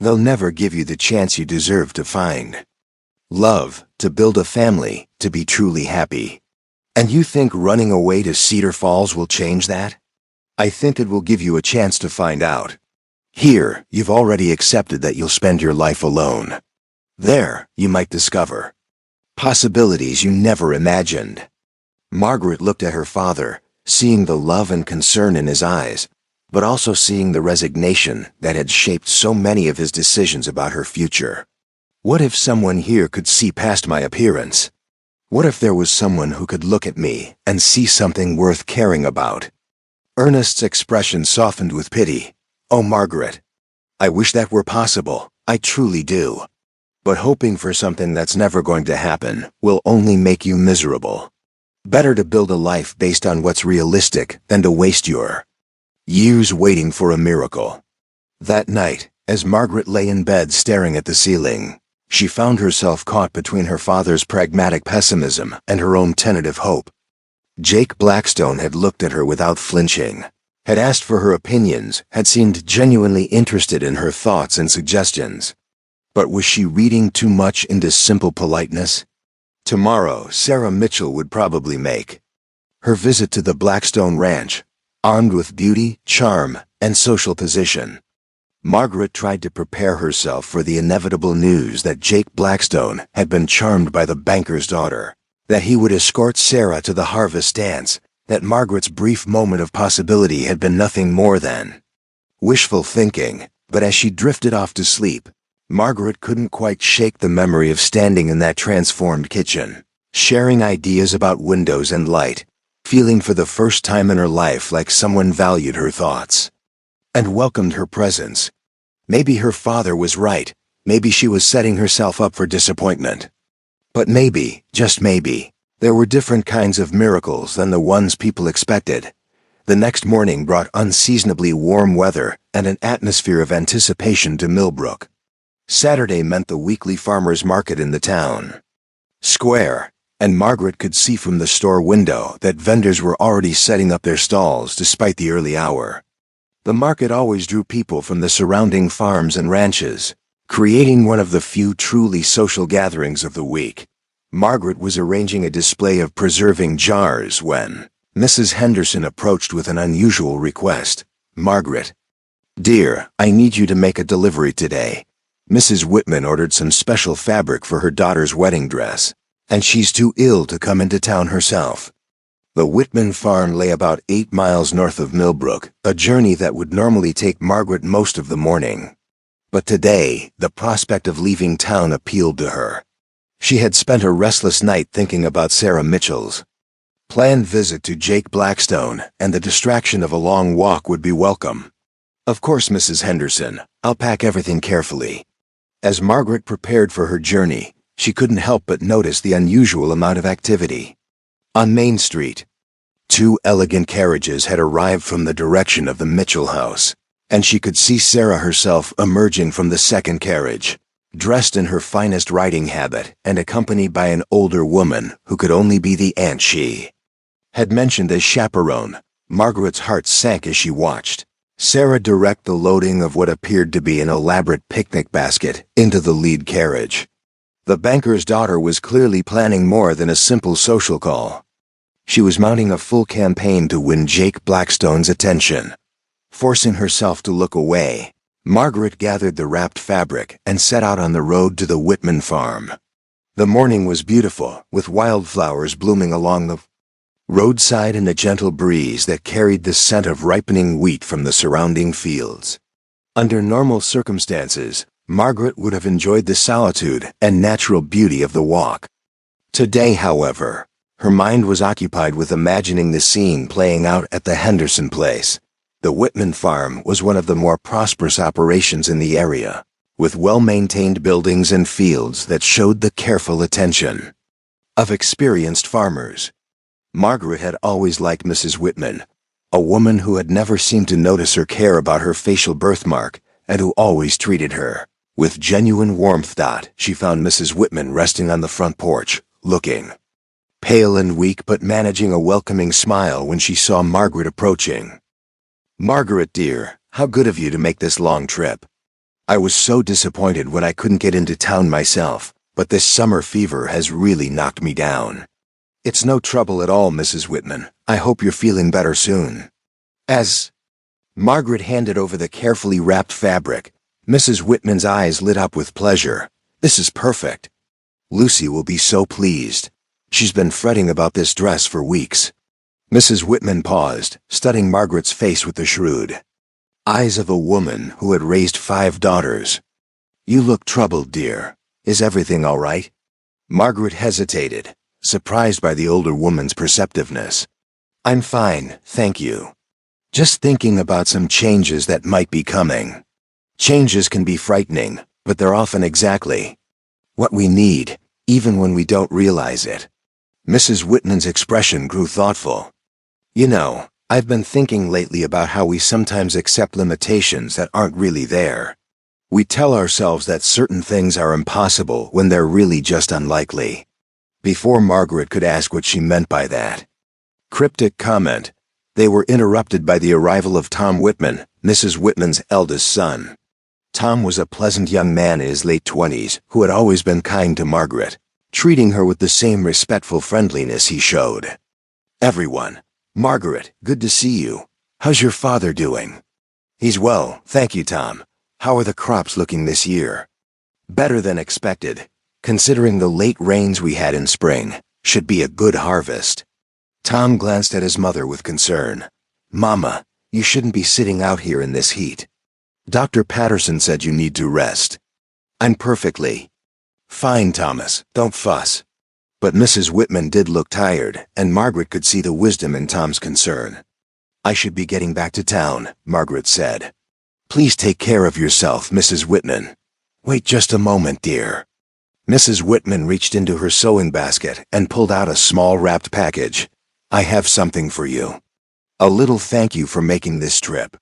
They'll never give you the chance you deserve to find love, to build a family, to be truly happy. And you think running away to Cedar Falls will change that? I think it will give you a chance to find out. Here, you've already accepted that you'll spend your life alone. There, you might discover possibilities you never imagined. Margaret looked at her father, seeing the love and concern in his eyes, but also seeing the resignation that had shaped so many of his decisions about her future. What if someone here could see past my appearance? What if there was someone who could look at me and see something worth caring about? Ernest's expression softened with pity. Oh, Margaret, I wish that were possible. I truly do. But hoping for something that's never going to happen will only make you miserable. Better to build a life based on what's realistic than to waste your years waiting for a miracle. That night, as Margaret lay in bed staring at the ceiling, she found herself caught between her father's pragmatic pessimism and her own tentative hope. Jake Blackstone had looked at her without flinching, had asked for her opinions, had seemed genuinely interested in her thoughts and suggestions. But was she reading too much into simple politeness? Tomorrow, Sarah Mitchell would probably make her visit to the Blackstone Ranch, armed with beauty, charm, and social position. Margaret tried to prepare herself for the inevitable news that Jake Blackstone had been charmed by the banker's daughter, that he would escort Sarah to the harvest dance, that Margaret's brief moment of possibility had been nothing more than wishful thinking. But as she drifted off to sleep, Margaret couldn't quite shake the memory of standing in that transformed kitchen, sharing ideas about windows and light, feeling for the first time in her life like someone valued her thoughts and welcomed her presence. Maybe her father was right. Maybe she was setting herself up for disappointment. But maybe, just maybe, there were different kinds of miracles than the ones people expected. The next morning brought unseasonably warm weather and an atmosphere of anticipation to Millbrook. Saturday meant the weekly farmers' market in the town square, and Margaret could see from the store window that vendors were already setting up their stalls despite the early hour. The market always drew people from the surrounding farms and ranches, creating one of the few truly social gatherings of the week. Margaret was arranging a display of preserving jars when Mrs. Henderson approached with an unusual request. "Margaret, dear, I need you to make a delivery today. Mrs. Whitman ordered some special fabric for her daughter's wedding dress, and she's too ill to come into town herself." The Whitman farm lay about 8 miles north of Millbrook, a journey that would normally take Margaret most of the morning. But today, the prospect of leaving town appealed to her. She had spent a restless night thinking about Sarah Mitchell's planned visit to Jake Blackstone, and the distraction of a long walk would be welcome. "Of course, Mrs. Henderson, I'll pack everything carefully." As Margaret prepared for her journey, she couldn't help but notice the unusual amount of activity. On Main Street, 2 elegant carriages had arrived from the direction of the Mitchell house, and she could see Sarah herself emerging from the second carriage, dressed in her finest riding habit and accompanied by an older woman who could only be the aunt she had mentioned as chaperone. Margaret's heart sank as she watched Sarah direct the loading of what appeared to be an elaborate picnic basket into the lead carriage. The banker's daughter was clearly planning more than a simple social call. She was mounting a full campaign to win Jake Blackstone's attention. Forcing herself to look away, Margaret gathered the wrapped fabric and set out on the road to the Whitman farm. The morning was beautiful, with wildflowers blooming along the roadside and a gentle breeze that carried the scent of ripening wheat from the surrounding fields. Under normal circumstances, Margaret would have enjoyed the solitude and natural beauty of the walk. Today, however, her mind was occupied with imagining the scene playing out at the Henderson place. The Whitman farm was one of the more prosperous operations in the area, with well-maintained buildings and fields that showed the careful attention of experienced farmers. Margaret had always liked Mrs. Whitman, a woman who had never seemed to notice or care about her facial birthmark, and who always treated her with genuine warmth. She found Mrs. Whitman resting on the front porch, looking pale and weak but managing a welcoming smile when she saw Margaret approaching. "Margaret, dear, how good of you to make this long trip. I was so disappointed when I couldn't get into town myself, but this summer fever has really knocked me down." "It's no trouble at all, Mrs. Whitman. I hope you're feeling better soon." As Margaret handed over the carefully wrapped fabric, Mrs. Whitman's eyes lit up with pleasure. "This is perfect. Lucy will be so pleased. She's been fretting about this dress for weeks." Mrs. Whitman paused, studying Margaret's face with the shrewd eyes of a woman who had raised 5 daughters. "You look troubled, dear. Is everything all right?" Margaret hesitated, surprised by the older woman's perceptiveness. "I'm fine, thank you. Just thinking about some changes that might be coming." Changes can be frightening, but they're often exactly what we need, even when we don't realize it. Mrs. Whitman's expression grew thoughtful. "You know, I've been thinking lately about how we sometimes accept limitations that aren't really there. We tell ourselves that certain things are impossible when they're really just unlikely." Before Margaret could ask what she meant by that cryptic comment, they were interrupted by the arrival of Tom Whitman, Mrs. Whitman's eldest son. Tom was a pleasant young man in his late 20s who had always been kind to Margaret, treating her with the same respectful friendliness he showed. "Everyone. Margaret, good to see you. How's your father doing?" "He's well, thank you, Tom. How are the crops looking this year?" "Better than expected. Considering the late rains we had in spring, should be a good harvest." Tom glanced at his mother with concern. "Mama, you shouldn't be sitting out here in this heat. Dr. Patterson said you need to rest." "I'm perfectly fine, Thomas. Don't fuss." But Mrs. Whitman did look tired, and Margaret could see the wisdom in Tom's concern. "I should be getting back to town," Margaret said. "Please take care of yourself, Mrs. Whitman." "Wait just a moment, dear." Mrs. Whitman reached into her sewing basket and pulled out a small wrapped package. "I have something for you. A little thank you for making this trip."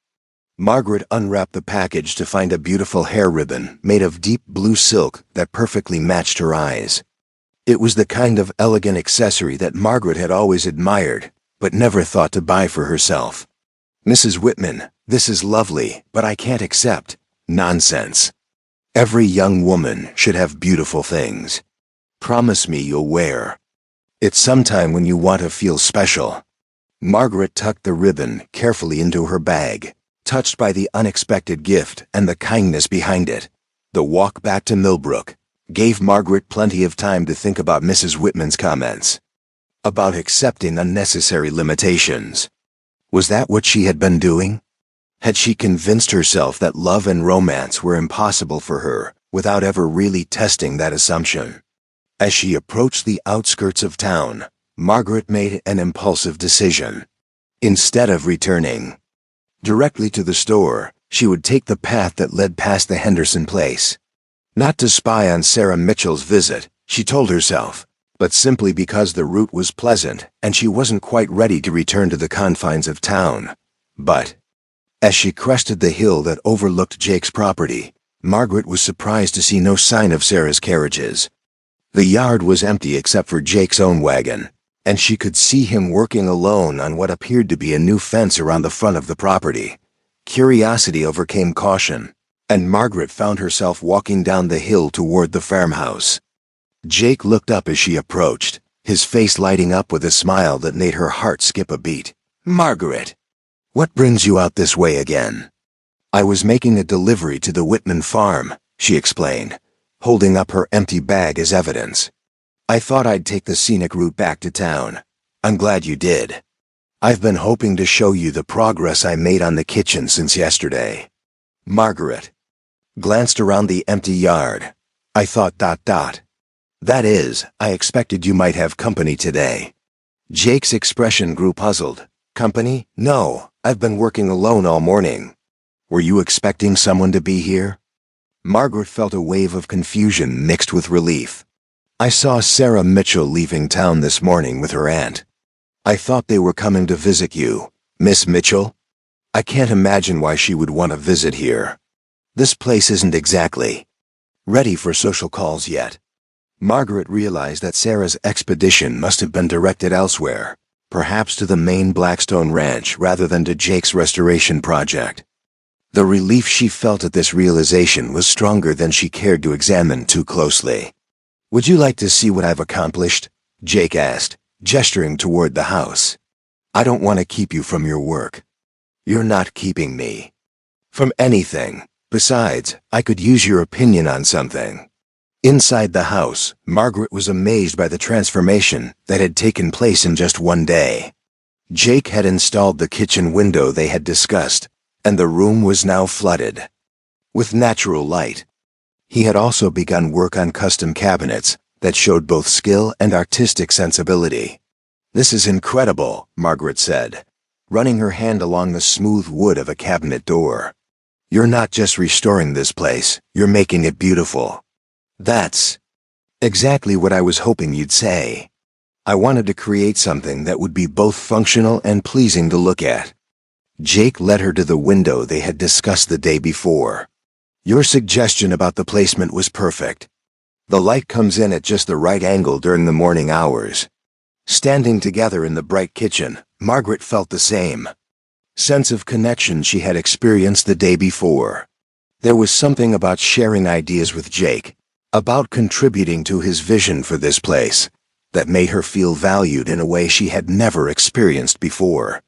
Margaret unwrapped the package to find a beautiful hair ribbon made of deep blue silk that perfectly matched her eyes. It was the kind of elegant accessory that Margaret had always admired, but never thought to buy for herself. "Mrs. Whitman, this is lovely, but I can't accept." "Nonsense. Every young woman should have beautiful things. Promise me you'll wear it sometime when you want to feel special." Margaret tucked the ribbon carefully into her bag, touched by the unexpected gift and the kindness behind it. The walk back to Millbrook gave Margaret plenty of time to think about Mrs. Whitman's comments about accepting unnecessary limitations. Was that what she had been doing? Had she convinced herself that love and romance were impossible for her, without ever really testing that assumption? As she approached the outskirts of town, Margaret made an impulsive decision. Instead of returning directly to the store, she would take the path that led past the Henderson place. Not to spy on Sarah Mitchell's visit, she told herself, but simply because the route was pleasant and she wasn't quite ready to return to the confines of town. But as she crested the hill that overlooked Jake's property, Margaret was surprised to see no sign of Sarah's carriages. The yard was empty except for Jake's own wagon, and she could see him working alone on what appeared to be a new fence around the front of the property. Curiosity overcame caution, and Margaret found herself walking down the hill toward the farmhouse. Jake looked up as she approached, his face lighting up with a smile that made her heart skip a beat. "Margaret, what brings you out this way again?" "I was making a delivery to the Whitman farm," she explained, holding up her empty bag as evidence. "I thought I'd take the scenic route back to town." "I'm glad you did. I've been hoping to show you the progress I made on the kitchen since yesterday." Margaret glanced around the empty yard. "I thought ... That is, I expected you might have company today." Jake's expression grew puzzled. "Company? No, I've been working alone all morning." "Were you expecting someone to be here?" Margaret felt a wave of confusion mixed with relief. "I saw Sarah Mitchell leaving town this morning with her aunt. I thought they were coming to visit you." "Miss Mitchell? I can't imagine why she would want to visit here. This place isn't exactly ready for social calls yet." Margaret realized that Sarah's expedition must have been directed elsewhere, perhaps to the main Blackstone Ranch rather than to Jake's restoration project. The relief she felt at this realization was stronger than she cared to examine too closely. "Would you like to see what I've accomplished?" Jake asked, gesturing toward the house. "I don't want to keep you from your work." "You're not keeping me from anything. Besides, I could use your opinion on something." Inside the house, Margaret was amazed by the transformation that had taken place in just one day. Jake had installed the kitchen window they had discussed, and the room was now flooded with natural light. He had also begun work on custom cabinets that showed both skill and artistic sensibility. "This is incredible," Margaret said, running her hand along the smooth wood of a cabinet door. "You're not just restoring this place, you're making it beautiful." "That's exactly what I was hoping you'd say. I wanted to create something that would be both functional and pleasing to look at." Jake led her to the window they had discussed the day before. "Your suggestion about the placement was perfect. The light comes in at just the right angle during the morning hours." Standing together in the bright kitchen, Margaret felt the same sense of connection she had experienced the day before. There was something about sharing ideas with Jake, about contributing to his vision for this place, that made her feel valued in a way she had never experienced before.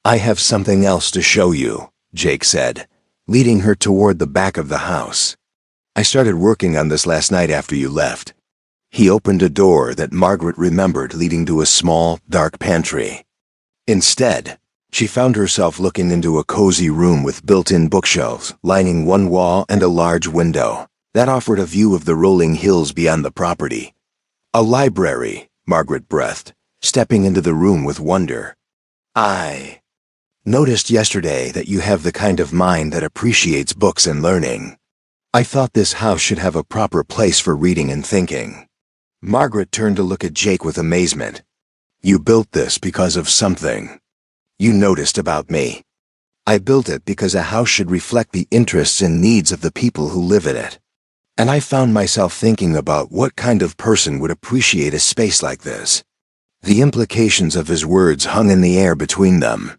"I have something else to show you," Jake said, leading her toward the back of the house. "I started working on this last night after you left." He opened a door that Margaret remembered leading to a small, dark pantry. Instead, she found herself looking into a cozy room with built-in bookshelves lining one wall and a large window that offered a view of the rolling hills beyond the property. "A library," Margaret breathed, stepping into the room with wonder. "I noticed yesterday that you have the kind of mind that appreciates books and learning. I thought this house should have a proper place for reading and thinking." Margaret turned to look at Jake with amazement. "You built this because of something you noticed about me." "I built it because a house should reflect the interests and needs of the people who live in it. And I found myself thinking about what kind of person would appreciate a space like this." The implications of his words hung in the air between them.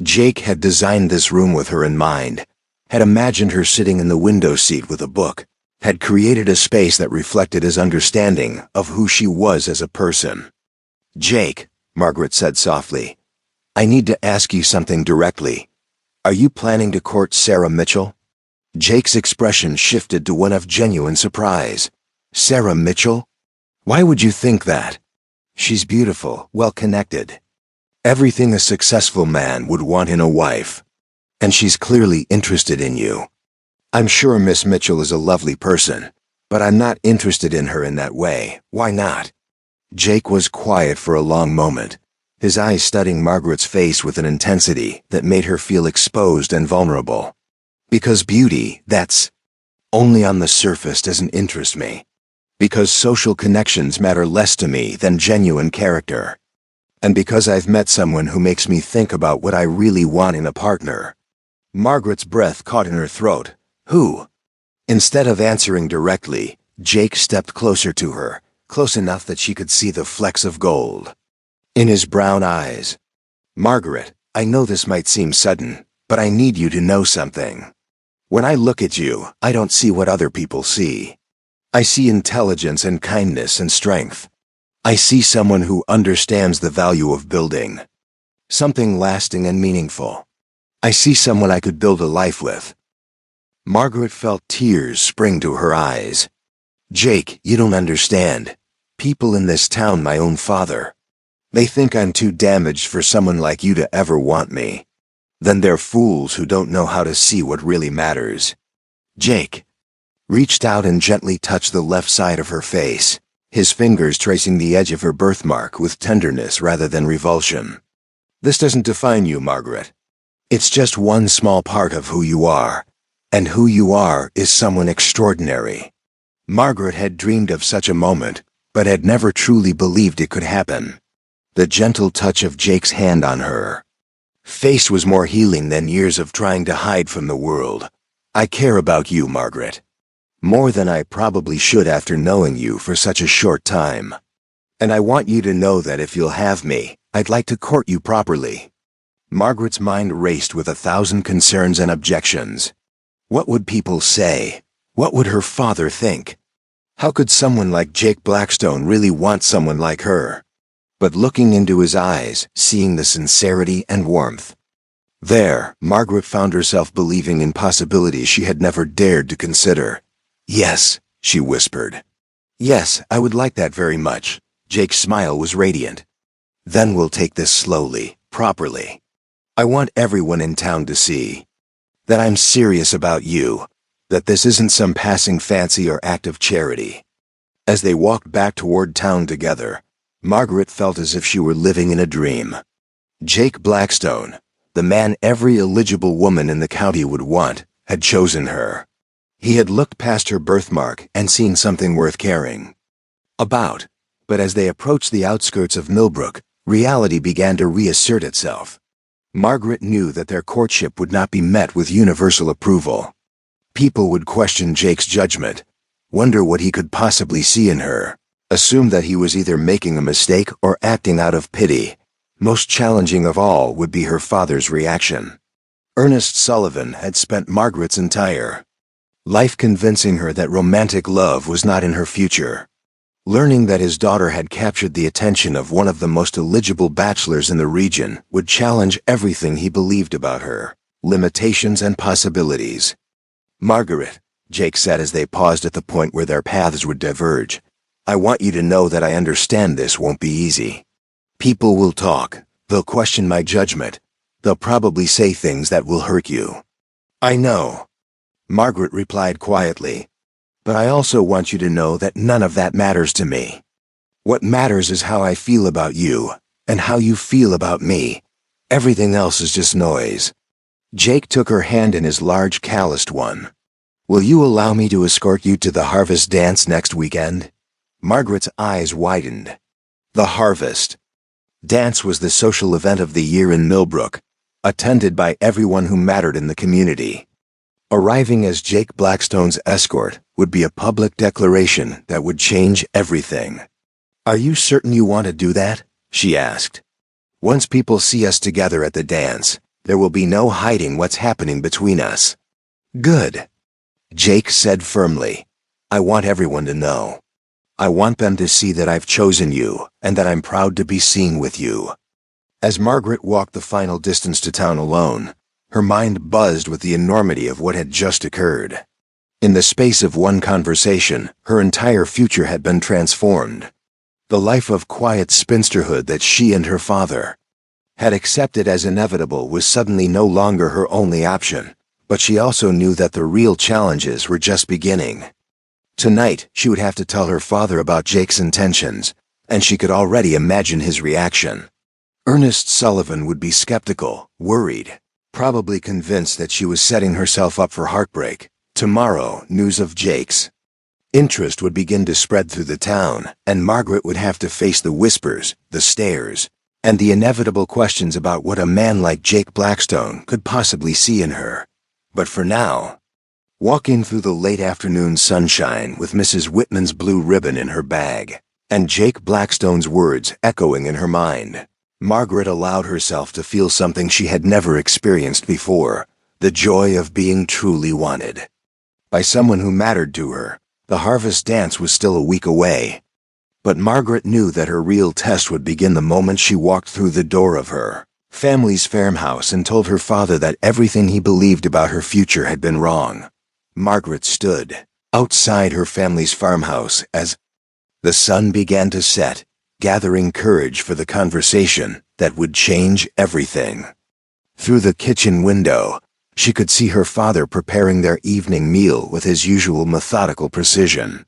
Jake had designed this room with her in mind, had imagined her sitting in the window seat with a book, had created a space that reflected his understanding of who she was as a person. "Jake," Margaret said softly, "I need to ask you something directly. Are you planning to court Sarah Mitchell?" Jake's expression shifted to one of genuine surprise. "Sarah Mitchell? Why would you think that?" "She's beautiful, well-connected. Everything a successful man would want in a wife. And she's clearly interested in you. I'm sure Miss Mitchell is a lovely person, but I'm not interested in her in that way. Why not?" Jake was quiet for a long moment, his eyes studying Margaret's face with an intensity that made her feel exposed and vulnerable. "Because beauty, that's only on the surface, doesn't interest me. Because social connections matter less to me than genuine character. And because I've met someone who makes me think about what I really want in a partner." Margaret's breath caught in her throat. "Who?" Instead of answering directly, Jake stepped closer to her, close enough that she could see the flecks of gold in his brown eyes. "Margaret, I know this might seem sudden, but I need you to know something. When I look at you, I don't see what other people see. I see intelligence and kindness and strength. I see someone who understands the value of building something lasting and meaningful. I see someone I could build a life with." Margaret felt tears spring to her eyes. "Jake, you don't understand. People in this town, my own father, they think I'm too damaged for someone like you to ever want me. Then they're fools who don't know how to see what really matters." Jake reached out and gently touched the left side of her face, his fingers tracing the edge of her birthmark with tenderness rather than revulsion. "This doesn't define you, Margaret. It's just one small part of who you are, and who you are is someone extraordinary." Margaret had dreamed of such a moment, but had never truly believed it could happen. The gentle touch of Jake's hand on her face was more healing than years of trying to hide from the world. "I care about you, Margaret." More than I probably should after knowing you for such a short time. And I want you to know that if you'll have me, I'd like to court you properly." Margaret's mind raced with 1,000 concerns and objections. What would people say? What would her father think? How could someone like Jake Blackstone really want someone like her? But looking into his eyes, seeing the sincerity and warmth, there, Margaret found herself believing in possibilities she had never dared to consider. "Yes," she whispered. "Yes, I would like that very much." Jake's smile was radiant. "Then we'll take this slowly, properly. I want everyone in town to see that I'm serious about you, that this isn't some passing fancy or act of charity." As they walked back toward town together, Margaret felt as if she were living in a dream. Jake Blackstone, the man every eligible woman in the county would want, had chosen her. He had looked past her birthmark and seen something worth caring about. But as they approached the outskirts of Millbrook, reality began to reassert itself. Margaret knew that their courtship would not be met with universal approval. People would question Jake's judgment, wonder what he could possibly see in her, assume that he was either making a mistake or acting out of pity. Most challenging of all would be her father's reaction. Ernest Sullivan had spent Margaret's entire life convincing her that romantic love was not in her future. Learning that his daughter had captured the attention of one of the most eligible bachelors in the region would challenge everything he believed about her, limitations and possibilities. "Margaret," Jake said as they paused at the point where their paths would diverge, "I want you to know that I understand this won't be easy. People will talk, they'll question my judgment, they'll probably say things that will hurt you." "I know," Margaret replied quietly. "But I also want you to know that none of that matters to me. What matters is how I feel about you, and how you feel about me. Everything else is just noise." Jake took her hand in his large, calloused one. "Will you allow me to escort you to the Harvest Dance next weekend?" Margaret's eyes widened. The Harvest Dance was the social event of the year in Millbrook, attended by everyone who mattered in the community. Arriving as Jake Blackstone's escort would be a public declaration that would change everything. "Are you certain you want to do that?" she asked. "Once people see us together at the dance, there will be no hiding what's happening between us." "Good," Jake said firmly. "I want everyone to know. I want them to see that I've chosen you and that I'm proud to be seen with you." As Margaret walked the final distance to town alone, her mind buzzed with the enormity of what had just occurred. In the space of one conversation, her entire future had been transformed. The life of quiet spinsterhood that she and her father had accepted as inevitable was suddenly no longer her only option, but she also knew that the real challenges were just beginning. Tonight, she would have to tell her father about Jake's intentions, and she could already imagine his reaction. Ernest Sullivan would be skeptical, worried, probably convinced that she was setting herself up for heartbreak. Tomorrow, news of Jake's interest would begin to spread through the town, and Margaret would have to face the whispers, the stares, and the inevitable questions about what a man like Jake Blackstone could possibly see in her. But for now, walking through the late afternoon sunshine with Mrs. Whitman's blue ribbon in her bag, and Jake Blackstone's words echoing in her mind, Margaret allowed herself to feel something she had never experienced before, the joy of being truly wanted by someone who mattered to her. The Harvest Dance was still a week away, but Margaret knew that her real test would begin the moment she walked through the door of her family's farmhouse and told her father that everything he believed about her future had been wrong. Margaret stood outside her family's farmhouse as the sun began to set, gathering courage for the conversation that would change everything. Through the kitchen window, she could see her father preparing their evening meal with his usual methodical precision.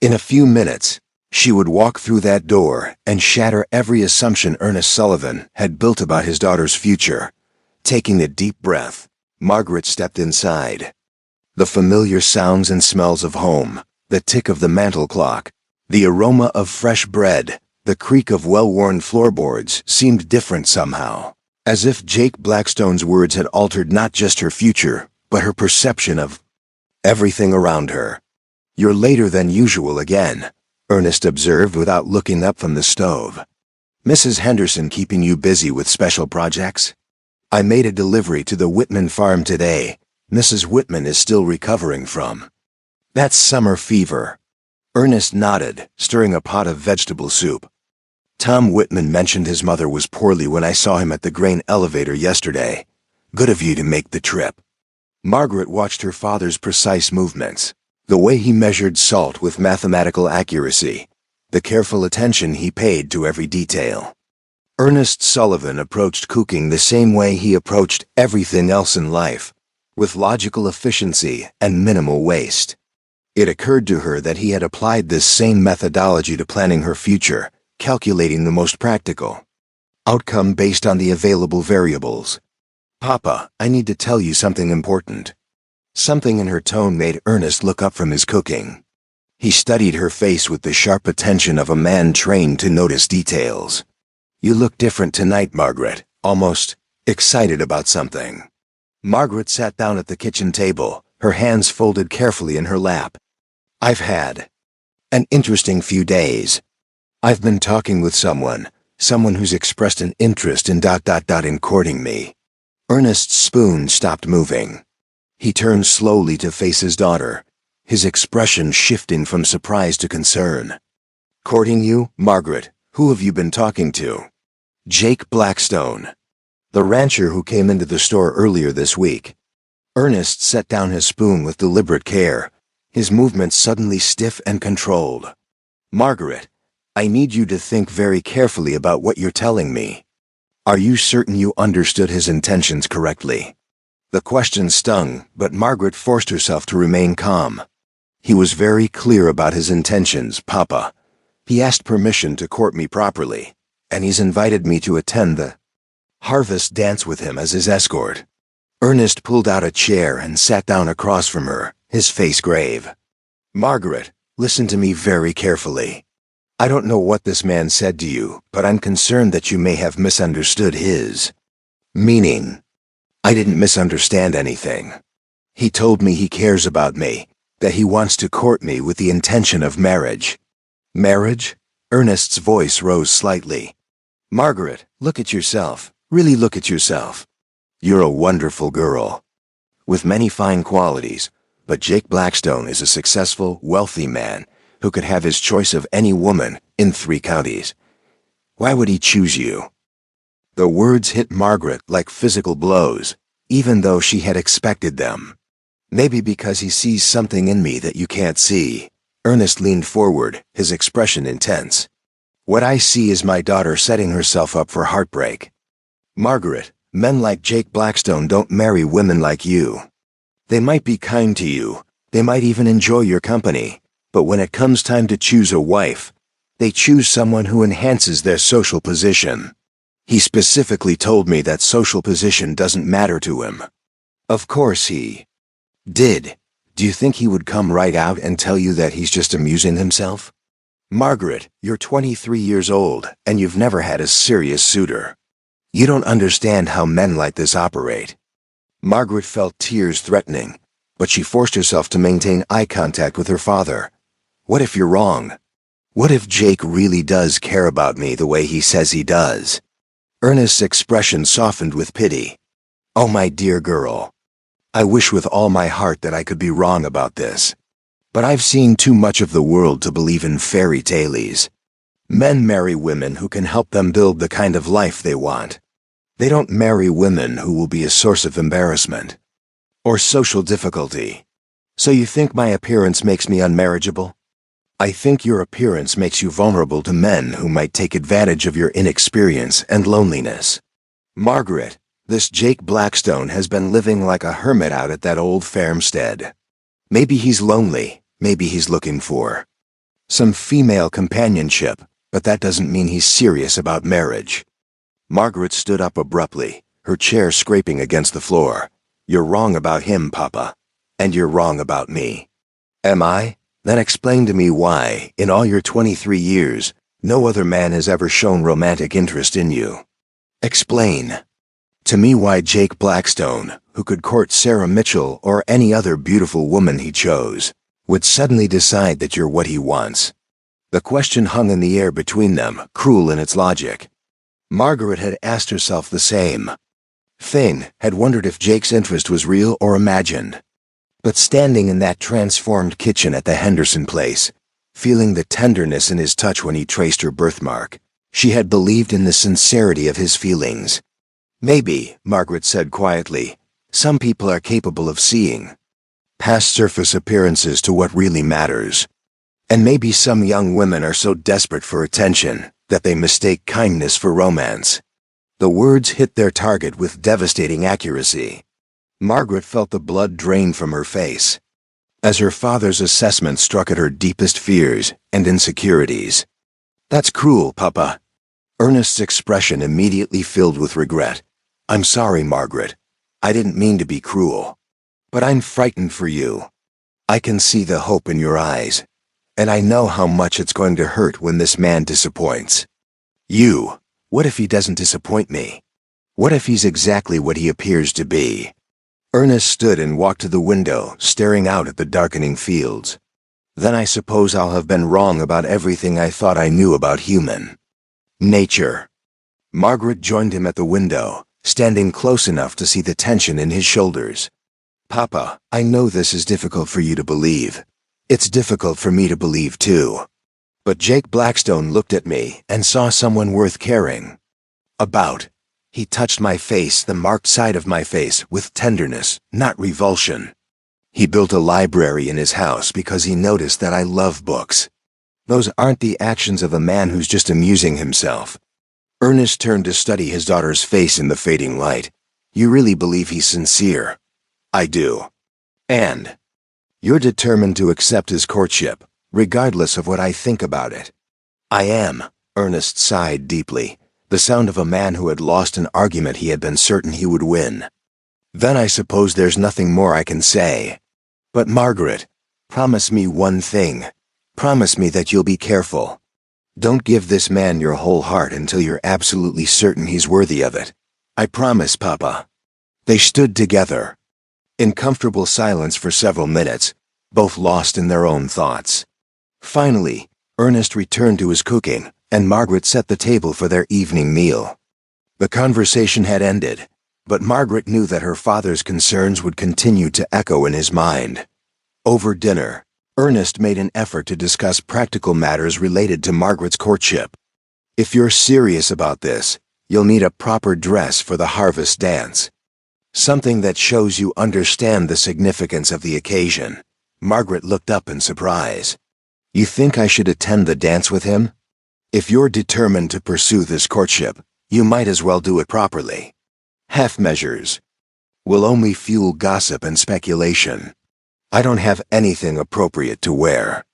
In a few minutes, she would walk through that door and shatter every assumption Ernest Sullivan had built about his daughter's future. Taking a deep breath, Margaret stepped inside. The familiar sounds and smells of home, the tick of the mantel clock, the aroma of fresh bread, the creak of well-worn floorboards seemed different somehow, as if Jake Blackstone's words had altered not just her future, but her perception of everything around her. You're later than usual again, Ernest observed without looking up from the stove. Mrs. Henderson keeping you busy with special projects? I made a delivery to the Whitman farm today. Mrs. Whitman is still recovering from. That's summer fever. Ernest nodded, stirring a pot of vegetable soup. Tom Whitman mentioned his mother was poorly when I saw him at the grain elevator yesterday. Good of you to make the trip. Margaret watched her father's precise movements, the way he measured salt with mathematical accuracy, the careful attention he paid to every detail. Ernest Sullivan approached cooking the same way he approached everything else in life, with logical efficiency and minimal waste. It occurred to her that he had applied this same methodology to planning her future, calculating the most practical outcome based on the available variables. Papa, I need to tell you something important. Something in her tone made Ernest look up from his cooking. He studied her face with the sharp attention of a man trained to notice details. You look different tonight, Margaret, almost excited about something. Margaret sat down at the kitchen table, her hands folded carefully in her lap. I've had an interesting few days. I've been talking with someone who's expressed an interest in in courting me. Ernest's spoon stopped moving. He turned slowly to face his daughter, his expression shifting from surprise to concern. Courting you, Margaret? Who have you been talking to? Jake Blackstone, the rancher who came into the store earlier this week. Ernest set down his spoon with deliberate care, his movements suddenly stiff and controlled. Margaret, I need you to think very carefully about what you're telling me. Are you certain you understood his intentions correctly? The question stung, but Margaret forced herself to remain calm. He was very clear about his intentions, Papa. He asked permission to court me properly, and he's invited me to attend the harvest dance with him as his escort. Ernest pulled out a chair and sat down across from her, his face grave. Margaret, listen to me very carefully. I don't know what this man said to you, but I'm concerned that you may have misunderstood his meaning. I didn't misunderstand anything. He told me he cares about me, that he wants to court me with the intention of marriage. Marriage? Ernest's voice rose slightly. Margaret, look at yourself. Really look at yourself. You're a wonderful girl, with many fine qualities, but Jake Blackstone is a successful, wealthy man who could have his choice of any woman in 3 counties. Why would he choose you? The words hit Margaret like physical blows, even though she had expected them. Maybe because he sees something in me that you can't see. Ernest leaned forward, his expression intense. What I see is my daughter setting herself up for heartbreak. Margaret, men like Jake Blackstone don't marry women like you. They might be kind to you, they might even enjoy your company, but when it comes time to choose a wife, they choose someone who enhances their social position. He specifically told me that social position doesn't matter to him. Of course he did. Do you think he would come right out and tell you that he's just amusing himself? Margaret, you're 23 years old, and you've never had a serious suitor. You don't understand how men like this operate. Margaret felt tears threatening, but she forced herself to maintain eye contact with her father. What if you're wrong? What if Jake really does care about me the way he says he does? Ernest's expression softened with pity. Oh, my dear girl. I wish with all my heart that I could be wrong about this. But I've seen too much of the world to believe in fairy tales. Men marry women who can help them build the kind of life they want. They don't marry women who will be a source of embarrassment or social difficulty. So you think my appearance makes me unmarriageable? I think your appearance makes you vulnerable to men who might take advantage of your inexperience and loneliness. Margaret, this Jake Blackstone has been living like a hermit out at that old farmstead. Maybe he's lonely, maybe he's looking for some female companionship, but that doesn't mean he's serious about marriage. Margaret stood up abruptly, her chair scraping against the floor. You're wrong about him, Papa. And you're wrong about me. Am I? Then explain to me why, in all your 23 years, no other man has ever shown romantic interest in you. Explain to me why Jake Blackstone, who could court Sarah Mitchell or any other beautiful woman he chose, would suddenly decide that you're what he wants? The question hung in the air between them, cruel in its logic. Margaret had asked herself the same thing, had wondered if Jake's interest was real or imagined. But standing in that transformed kitchen at the Henderson place, feeling the tenderness in his touch when he traced her birthmark, she had believed in the sincerity of his feelings. Maybe, Margaret said quietly, some people are capable of seeing past surface appearances to what really matters. And maybe some young women are so desperate for attention that they mistake kindness for romance. The words hit their target with devastating accuracy. Margaret felt the blood drain from her face, as her father's assessment struck at her deepest fears and insecurities. That's cruel, Papa. Ernest's expression immediately filled with regret. I'm sorry, Margaret. I didn't mean to be cruel. But I'm frightened for you. I can see the hope in your eyes, and I know how much it's going to hurt when this man disappoints you. What if he doesn't disappoint me? What if he's exactly what he appears to be? Ernest stood and walked to the window, staring out at the darkening fields. Then I suppose I'll have been wrong about everything I thought I knew about human nature. Margaret joined him at the window, standing close enough to see the tension in his shoulders. Papa, I know this is difficult for you to believe. It's difficult for me to believe too. But Jake Blackstone looked at me and saw someone worth caring about. He touched my face, the marked side of my face, with tenderness, not revulsion. He built a library in his house because he noticed that I love books. Those aren't the actions of a man who's just amusing himself. Ernest turned to study his daughter's face in the fading light. You really believe he's sincere? I do. And you're determined to accept his courtship, regardless of what I think about it. I am. Ernest sighed deeply, the sound of a man who had lost an argument he had been certain he would win. Then I suppose there's nothing more I can say. But Margaret, promise me one thing. Promise me that you'll be careful. Don't give this man your whole heart until you're absolutely certain he's worthy of it. I promise, Papa. They stood together, in comfortable silence for several minutes, both lost in their own thoughts. Finally, Ernest returned to his cooking, and Margaret set the table for their evening meal. The conversation had ended, but Margaret knew that her father's concerns would continue to echo in his mind. Over dinner, Ernest made an effort to discuss practical matters related to Margaret's courtship. If you're serious about this, you'll need a proper dress for the harvest dance. Something that shows you understand the significance of the occasion. Margaret looked up in surprise. You think I should attend the dance with him? If you're determined to pursue this courtship, you might as well do it properly. Half measures will only fuel gossip and speculation. I don't have anything appropriate to wear.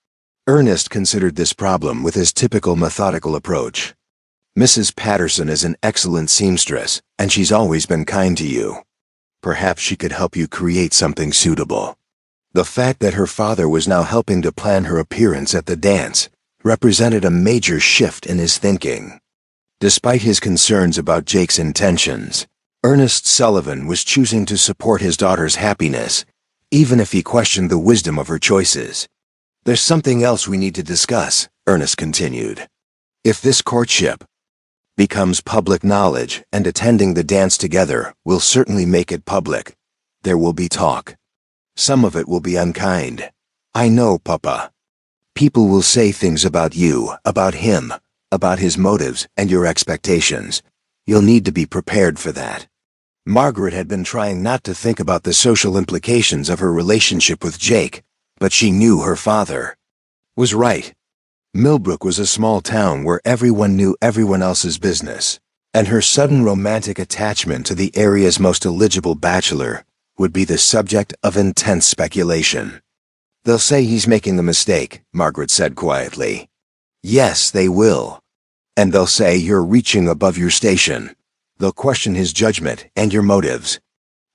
Ernest considered this problem with his typical methodical approach. Mrs. Patterson is an excellent seamstress, and she's always been kind to you. Perhaps she could help you create something suitable. The fact that her father was now helping to plan her appearance at the dance represented a major shift in his thinking. Despite his concerns about Jake's intentions, Ernest Sullivan was choosing to support his daughter's happiness, even if he questioned the wisdom of her choices. There's something else we need to discuss, Ernest continued. If this courtship becomes public knowledge, and attending the dance together will certainly make it public, there will be talk. Some of it will be unkind. I know, Papa. People will say things about you, about him, about his motives and your expectations. You'll need to be prepared for that. Margaret had been trying not to think about the social implications of her relationship with Jake, but she knew her father was right. Millbrook was a small town where everyone knew everyone else's business, and her sudden romantic attachment to the area's most eligible bachelor would be the subject of intense speculation. They'll say he's making a mistake, Margaret said quietly. Yes, they will. And they'll say you're reaching above your station. They'll question his judgment and your motives.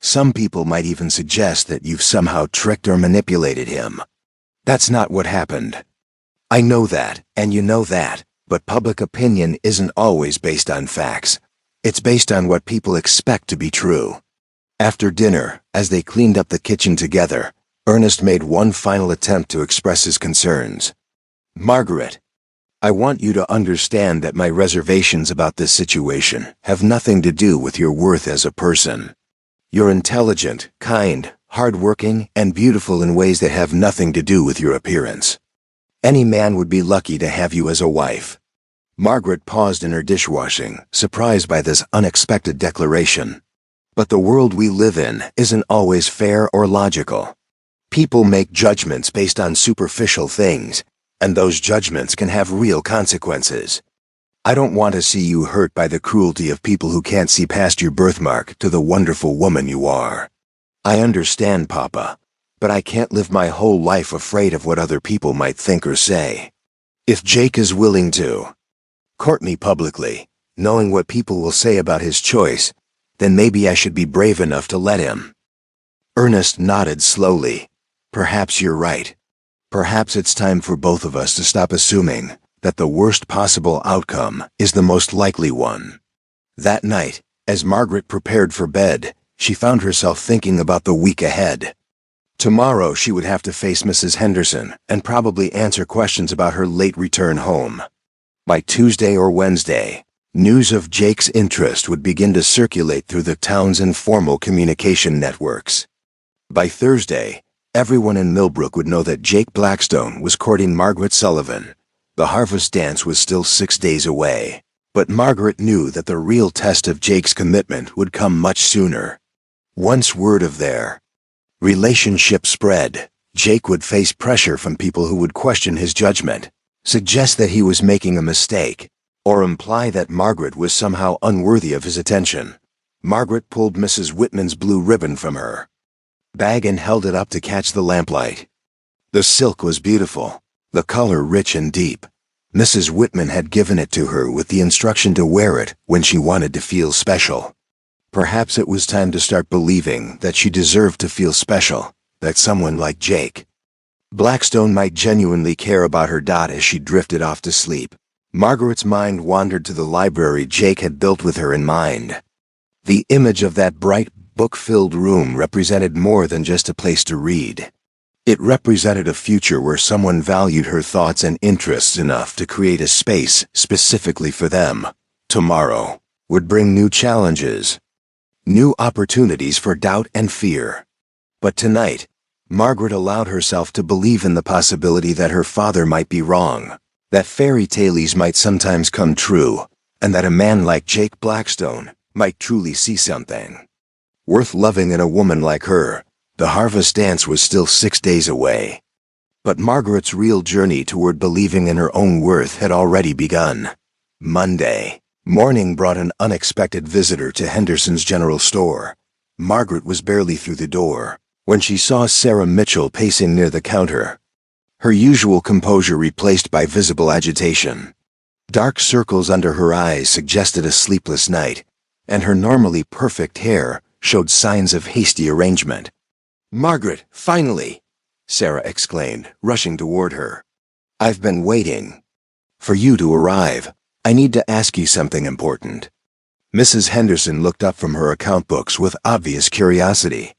Some people might even suggest that you've somehow tricked or manipulated him. That's not what happened. I know that, and you know that, but public opinion isn't always based on facts. It's based on what people expect to be true. After dinner, as they cleaned up the kitchen together, Ernest made one final attempt to express his concerns. "Margaret, I want you to understand that my reservations about this situation have nothing to do with your worth as a person. You're intelligent, kind, hardworking, and beautiful in ways that have nothing to do with your appearance. Any man would be lucky to have you as a wife." Margaret paused in her dishwashing, surprised by this unexpected declaration. But the world we live in isn't always fair or logical. People make judgments based on superficial things, and those judgments can have real consequences. I don't want to see you hurt by the cruelty of people who can't see past your birthmark to the wonderful woman you are. I understand, Papa, but I can't live my whole life afraid of what other people might think or say. If Jake is willing to court me publicly, knowing what people will say about his choice, then maybe I should be brave enough to let him." Ernest nodded slowly. "Perhaps you're right. Perhaps it's time for both of us to stop assuming that the worst possible outcome is the most likely one." That night, as Margaret prepared for bed, she found herself thinking about the week ahead. Tomorrow she would have to face Mrs. Henderson and probably answer questions about her late return home. By Tuesday or Wednesday, news of Jake's interest would begin to circulate through the town's informal communication networks. By Thursday, everyone in Millbrook would know that Jake Blackstone was courting Margaret Sullivan. The harvest dance was still 6 days away, but Margaret knew that the real test of Jake's commitment would come much sooner. Once word of their relationship spread, Jake would face pressure from people who would question his judgment, suggest that he was making a mistake, or imply that Margaret was somehow unworthy of his attention. Margaret pulled Mrs. Whitman's blue ribbon from her bag and held it up to catch the lamplight. The silk was beautiful, the color rich and deep. Mrs. Whitman had given it to her with the instruction to wear it when she wanted to feel special. Perhaps it was time to start believing that she deserved to feel special, that someone like Jake Blackstone might genuinely care about her. As she drifted off to sleep, Margaret's mind wandered to the library Jake had built with her in mind. The image of that bright, book-filled room represented more than just a place to read. It represented a future where someone valued her thoughts and interests enough to create a space specifically for them. Tomorrow would bring new challenges, new opportunities for doubt and fear. But tonight, Margaret allowed herself to believe in the possibility that her father might be wrong, that fairy tales might sometimes come true, and that a man like Jake Blackstone might truly see something worth loving in a woman like her. The harvest dance was still 6 days away. But Margaret's real journey toward believing in her own worth had already begun. Monday morning brought an unexpected visitor to Henderson's general store. Margaret was barely through the door when she saw Sarah Mitchell pacing near the counter, her usual composure replaced by visible agitation. Dark circles under her eyes suggested a sleepless night, and her normally perfect hair showed signs of hasty arrangement. "Margaret, finally!" Sarah exclaimed, rushing toward her. "I've been waiting for you to arrive. I need to ask you something important." Mrs. Henderson looked up from her account books with obvious curiosity.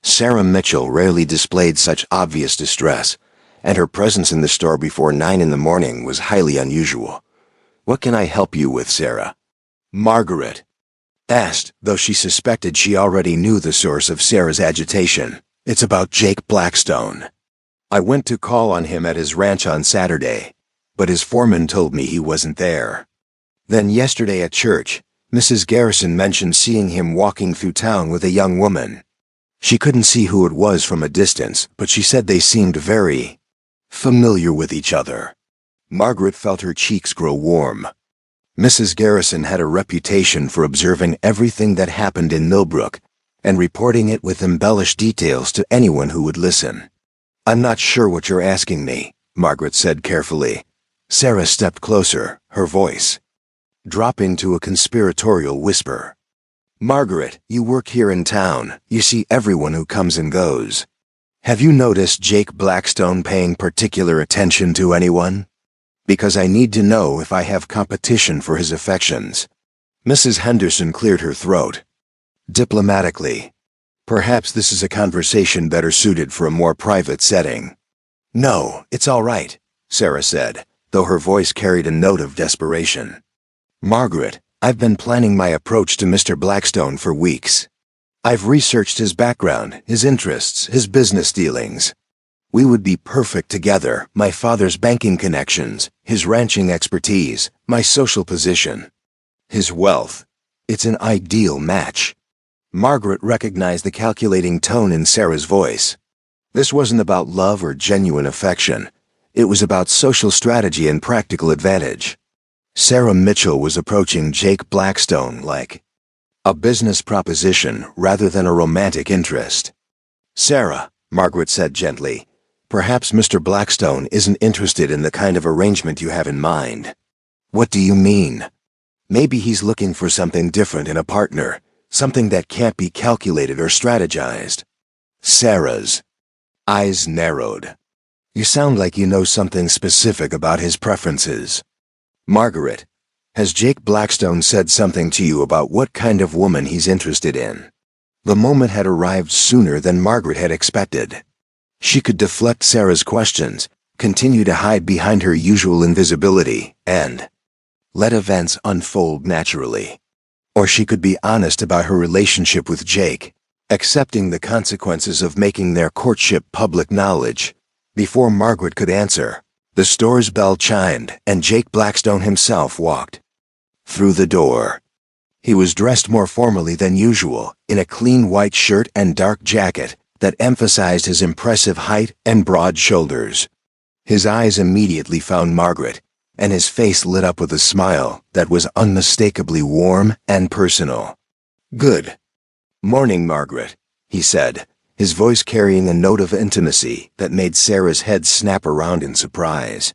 Sarah Mitchell rarely displayed such obvious distress, and her presence in the store before 9 in the morning was highly unusual. "What can I help you with, Sarah?" Margaret asked, though she suspected she already knew the source of Sarah's agitation. "It's about Jake Blackstone. I went to call on him at his ranch on Saturday, but his foreman told me he wasn't there. Then yesterday at church, Mrs. Garrison mentioned seeing him walking through town with a young woman. She couldn't see who it was from a distance, but she said they seemed very familiar with each other." Margaret felt her cheeks grow warm. Mrs. Garrison had a reputation for observing everything that happened in Millbrook and reporting it with embellished details to anyone who would listen. "I'm not sure what you're asking me," Margaret said carefully. Sarah stepped closer, her voice dropping to a conspiratorial whisper. "Margaret, you work here in town. You see everyone who comes and goes. Have you noticed Jake Blackstone paying particular attention to anyone? Because I need to know if I have competition for his affections." Mrs. Henderson cleared her throat. Diplomatically, Perhaps this is a conversation better suited for a more private setting. No, it's all right, Sarah said, though her voice carried a note of desperation. Margaret, I've been planning my approach to Mr. Blackstone for weeks. I've researched his background, his interests, his business dealings. We would be perfect together, my father's banking connections, his ranching expertise, my social position, his wealth. It's an ideal match. Margaret recognized the calculating tone in Sarah's voice. This wasn't about love or genuine affection. It was about social strategy and practical advantage. Sarah Mitchell was approaching Jake Blackstone like a business proposition rather than a romantic interest. Sarah, Margaret said gently, perhaps Mr. Blackstone isn't interested in the kind of arrangement you have in mind. What do you mean? Maybe he's looking for something different in a partner, something that can't be calculated or strategized. Sarah's eyes narrowed. You sound like you know something specific about his preferences. Margaret, has Jake Blackstone said something to you about what kind of woman he's interested in? The moment had arrived sooner than Margaret had expected. She could deflect Sarah's questions, continue to hide behind her usual invisibility, and let events unfold naturally. Or she could be honest about her relationship with Jake, accepting the consequences of making their courtship public knowledge. Before Margaret could answer, the store's bell chimed and Jake Blackstone himself walked through the door. He was dressed more formally than usual, in a clean white shirt and dark jacket that emphasized his impressive height and broad shoulders. His eyes immediately found Margaret, and his face lit up with a smile that was unmistakably warm and personal. Good morning, Margaret, he said, his voice carrying a note of intimacy that made Sarah's head snap around in surprise.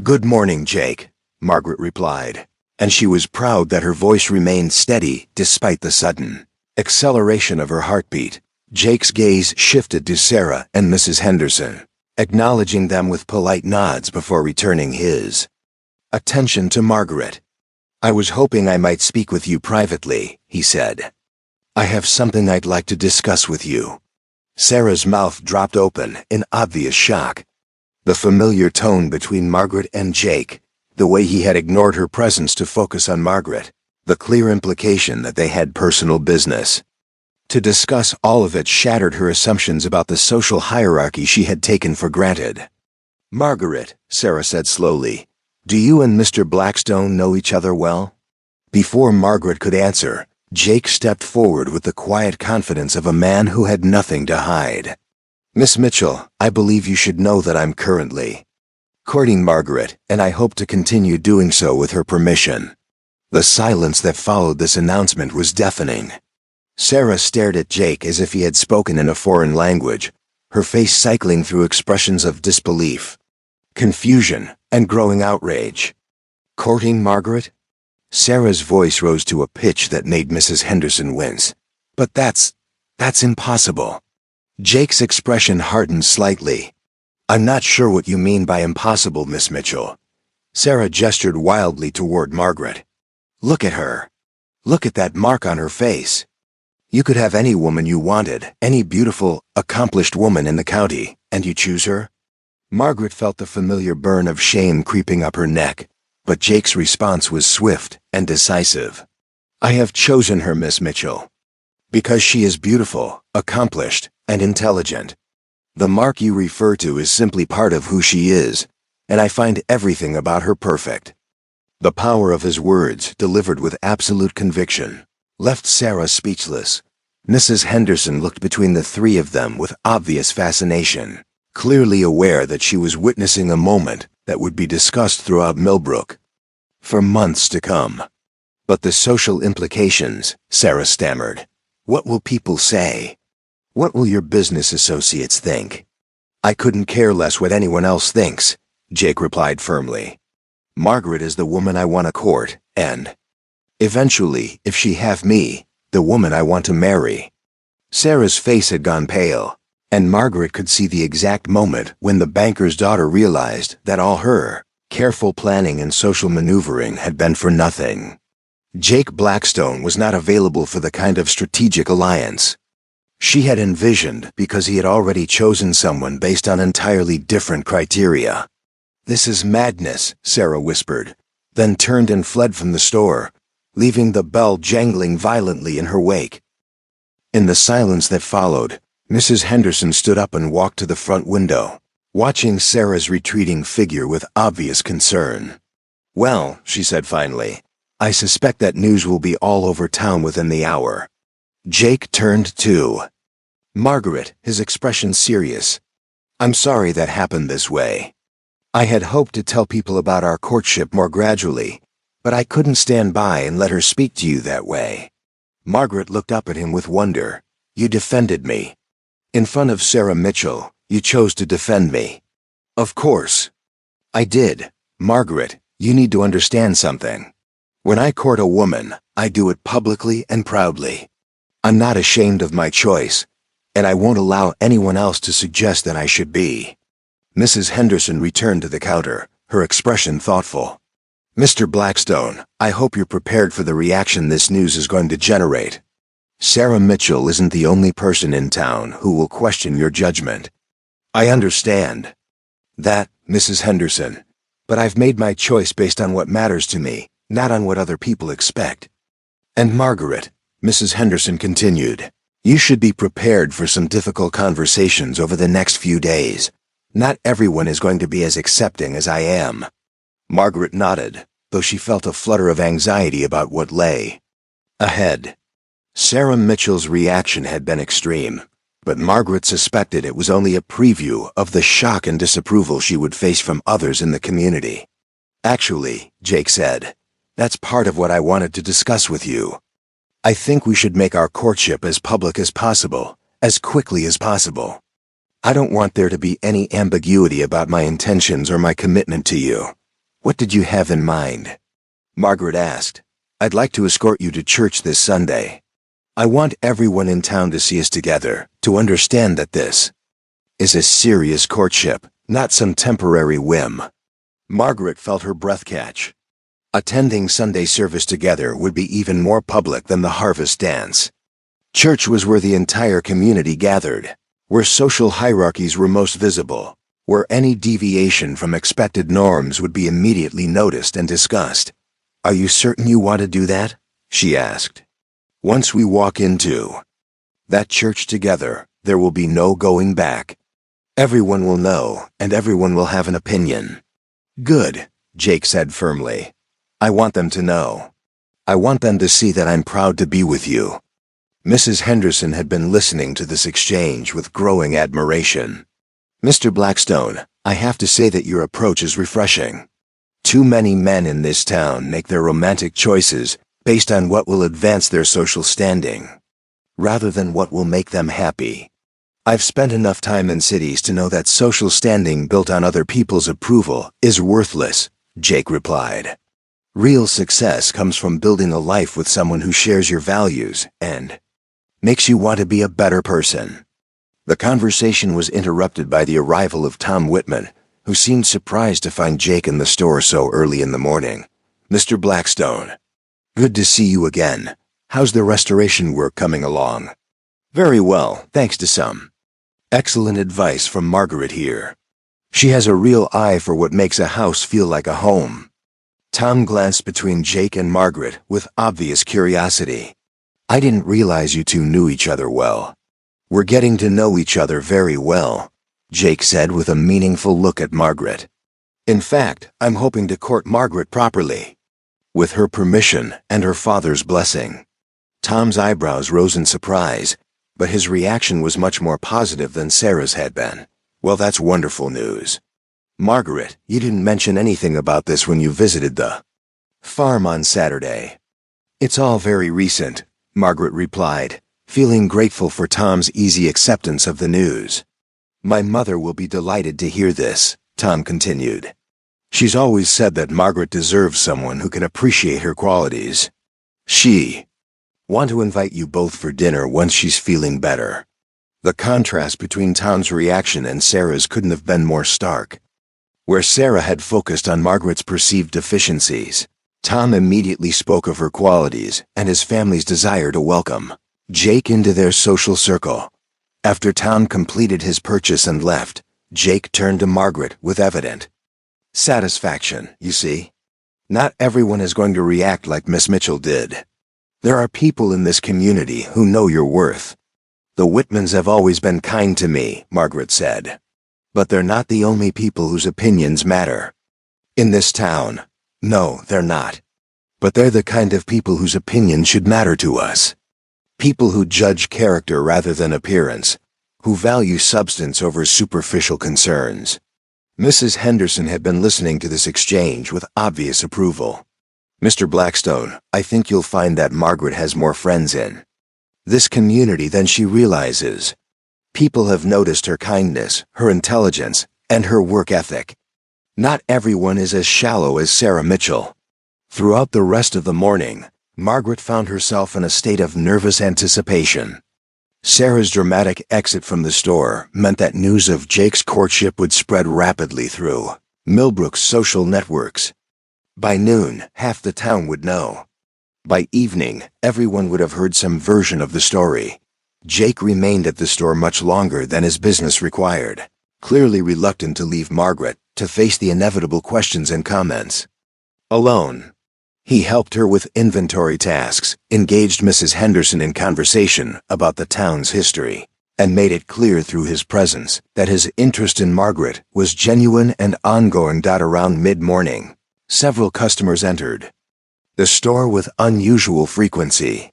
Good morning, Jake, Margaret replied, and she was proud that her voice remained steady despite the sudden acceleration of her heartbeat. Jake's gaze shifted to Sarah and Mrs. Henderson, acknowledging them with polite nods before returning his attention to Margaret. I was hoping I might speak with you privately, he said. I have something I'd like to discuss with you. Sarah's mouth dropped open in obvious shock. The familiar tone between Margaret and Jake, the way he had ignored her presence to focus on Margaret, the clear implication that they had personal business. To discuss all of it shattered her assumptions about the social hierarchy she had taken for granted. Margaret, Sarah said slowly, do you and Mr. Blackstone know each other well? Before Margaret could answer, Jake stepped forward with the quiet confidence of a man who had nothing to hide. Miss Mitchell, I believe you should know that I'm currently courting Margaret, and I hope to continue doing so with her permission. The silence that followed this announcement was deafening. Sarah stared at Jake as if he had spoken in a foreign language, her face cycling through expressions of disbelief, confusion, and growing outrage. Courting Margaret? Sarah's voice rose to a pitch that made Mrs. Henderson wince. But that's impossible. Jake's expression hardened slightly. I'm not sure what you mean by impossible, Miss Mitchell. Sarah gestured wildly toward Margaret. Look at her. Look at that mark on her face. You could have any woman you wanted, any beautiful, accomplished woman in the county, and you choose her? Margaret felt the familiar burn of shame creeping up her neck, but Jake's response was swift and decisive. I have chosen her, Miss Mitchell, because she is beautiful, accomplished, and intelligent. The mark you refer to is simply part of who she is, and I find everything about her perfect. The power of his words, delivered with absolute conviction, left Sarah speechless. Mrs. Henderson looked between the three of them with obvious fascination, clearly aware that she was witnessing a moment that would be discussed throughout Millbrook for months to come. But the social implications, Sarah stammered. What will people say? What will your business associates think? I couldn't care less what anyone else thinks, Jake replied firmly. Margaret is the woman I want to court, and eventually, if she have me, the woman I want to marry. Sarah's face had gone pale, and Margaret could see the exact moment when the banker's daughter realized that all her careful planning and social maneuvering had been for nothing. Jake Blackstone was not available for the kind of strategic alliance She had envisioned because he had already chosen someone based on entirely different criteria. "This is madness," Sarah whispered, then turned and fled from the store, leaving the bell jangling violently in her wake. In the silence that followed, Mrs. Henderson stood up and walked to the front window, watching Sarah's retreating figure with obvious concern. "Well," she said finally, "I suspect that news will be all over town within the hour." Jake turned too. "Margaret," his expression serious, "I'm sorry that happened this way. I had hoped to tell people about our courtship more gradually, but I couldn't stand by and let her speak to you that way." Margaret looked up at him with wonder. "You defended me. In front of Sarah Mitchell, you chose to defend me." "Of course. I did. Margaret, you need to understand something. When I court a woman, I do it publicly and proudly. I'm not ashamed of my choice, and I won't allow anyone else to suggest that I should be." Mrs. Henderson returned to the counter, her expression thoughtful. "Mr. Blackstone, I hope you're prepared for the reaction this news is going to generate. Sarah Mitchell isn't the only person in town who will question your judgment." "I understand that, Mrs. Henderson, but I've made my choice based on what matters to me, not on what other people expect." "And Margaret," Mrs. Henderson continued, "you should be prepared for some difficult conversations over the next few days. Not everyone is going to be as accepting as I am." Margaret nodded, though she felt a flutter of anxiety about what lay ahead. Sarah Mitchell's reaction had been extreme, but Margaret suspected it was only a preview of the shock and disapproval she would face from others in the community. "Actually," Jake said, "that's part of what I wanted to discuss with you. I think we should make our courtship as public as possible, as quickly as possible. I don't want there to be any ambiguity about my intentions or my commitment to you." "What did you have in mind?" Margaret asked. "I'd like to escort you to church this Sunday. I want everyone in town to see us together, to understand that this is a serious courtship, not some temporary whim." Margaret felt her breath catch. Attending Sunday service together would be even more public than the harvest dance. Church was where the entire community gathered, where social hierarchies were most visible, where any deviation from expected norms would be immediately noticed and discussed. "Are you certain you want to do that?" she asked. "Once we walk into that church together, there will be no going back. Everyone will know, and everyone will have an opinion." "Good," Jake said firmly. "I want them to know. I want them to see that I'm proud to be with you." Mrs. Henderson had been listening to this exchange with growing admiration. "Mr. Blackstone, I have to say that your approach is refreshing. Too many men in this town make their romantic choices based on what will advance their social standing, rather than what will make them happy. I've spent enough time in cities to know that social standing built on other people's approval is worthless," Jake replied. "Real success comes from building a life with someone who shares your values and makes you want to be a better person." The conversation was interrupted by the arrival of Tom Whitman, who seemed surprised to find Jake in the store so early in the morning. "Mr. Blackstone, good to see you again. How's the restoration work coming along?" "Very well, thanks to some excellent advice from Margaret here. She has a real eye for what makes a house feel like a home." Tom glanced between Jake and Margaret with obvious curiosity. "I didn't realize you two knew each other well." "We're getting to know each other very well," Jake said with a meaningful look at Margaret. "In fact, I'm hoping to court Margaret properly, with her permission and her father's blessing." Tom's eyebrows rose in surprise, but his reaction was much more positive than Sarah's had been. "Well, that's wonderful news. Margaret, you didn't mention anything about this when you visited the farm on Saturday." "It's all very recent," Margaret replied, feeling grateful for Tom's easy acceptance of the news. "My mother will be delighted to hear this," Tom continued. "She's always said that Margaret deserves someone who can appreciate her qualities. She want to invite you both for dinner once she's feeling better." The contrast between Tom's reaction and Sarah's couldn't have been more stark. Where Sarah had focused on Margaret's perceived deficiencies, Tom immediately spoke of her qualities and his family's desire to welcome Jake into their social circle. After Tom completed his purchase and left, Jake turned to Margaret with evident satisfaction. You see, not everyone is going to react like Miss Mitchell did. There are people in this community who know your worth. The Whitmans have always been kind to me, Margaret said. But they're not the only people whose opinions matter. In this town, no, they're not. But they're the kind of people whose opinions should matter to us. People who judge character rather than appearance, who value substance over superficial concerns. Mrs. Henderson had been listening to this exchange with obvious approval. Mr. Blackstone, I think you'll find that Margaret has more friends in this community than she realizes. People have noticed her kindness, her intelligence, and her work ethic. Not everyone is as shallow as Sarah Mitchell. Throughout the rest of the morning, Margaret found herself in a state of nervous anticipation. Sarah's dramatic exit from the store meant that news of Jake's courtship would spread rapidly through Millbrook's social networks. By noon, half the town would know. By evening, everyone would have heard some version of the story. Jake remained at the store much longer than his business required, clearly reluctant to leave Margaret to face the inevitable questions and comments. Alone, he helped her with inventory tasks, engaged Mrs. Henderson in conversation about the town's history, and made it clear through his presence that his interest in Margaret was genuine and ongoing. Around mid-morning, several customers entered the store with unusual frequency,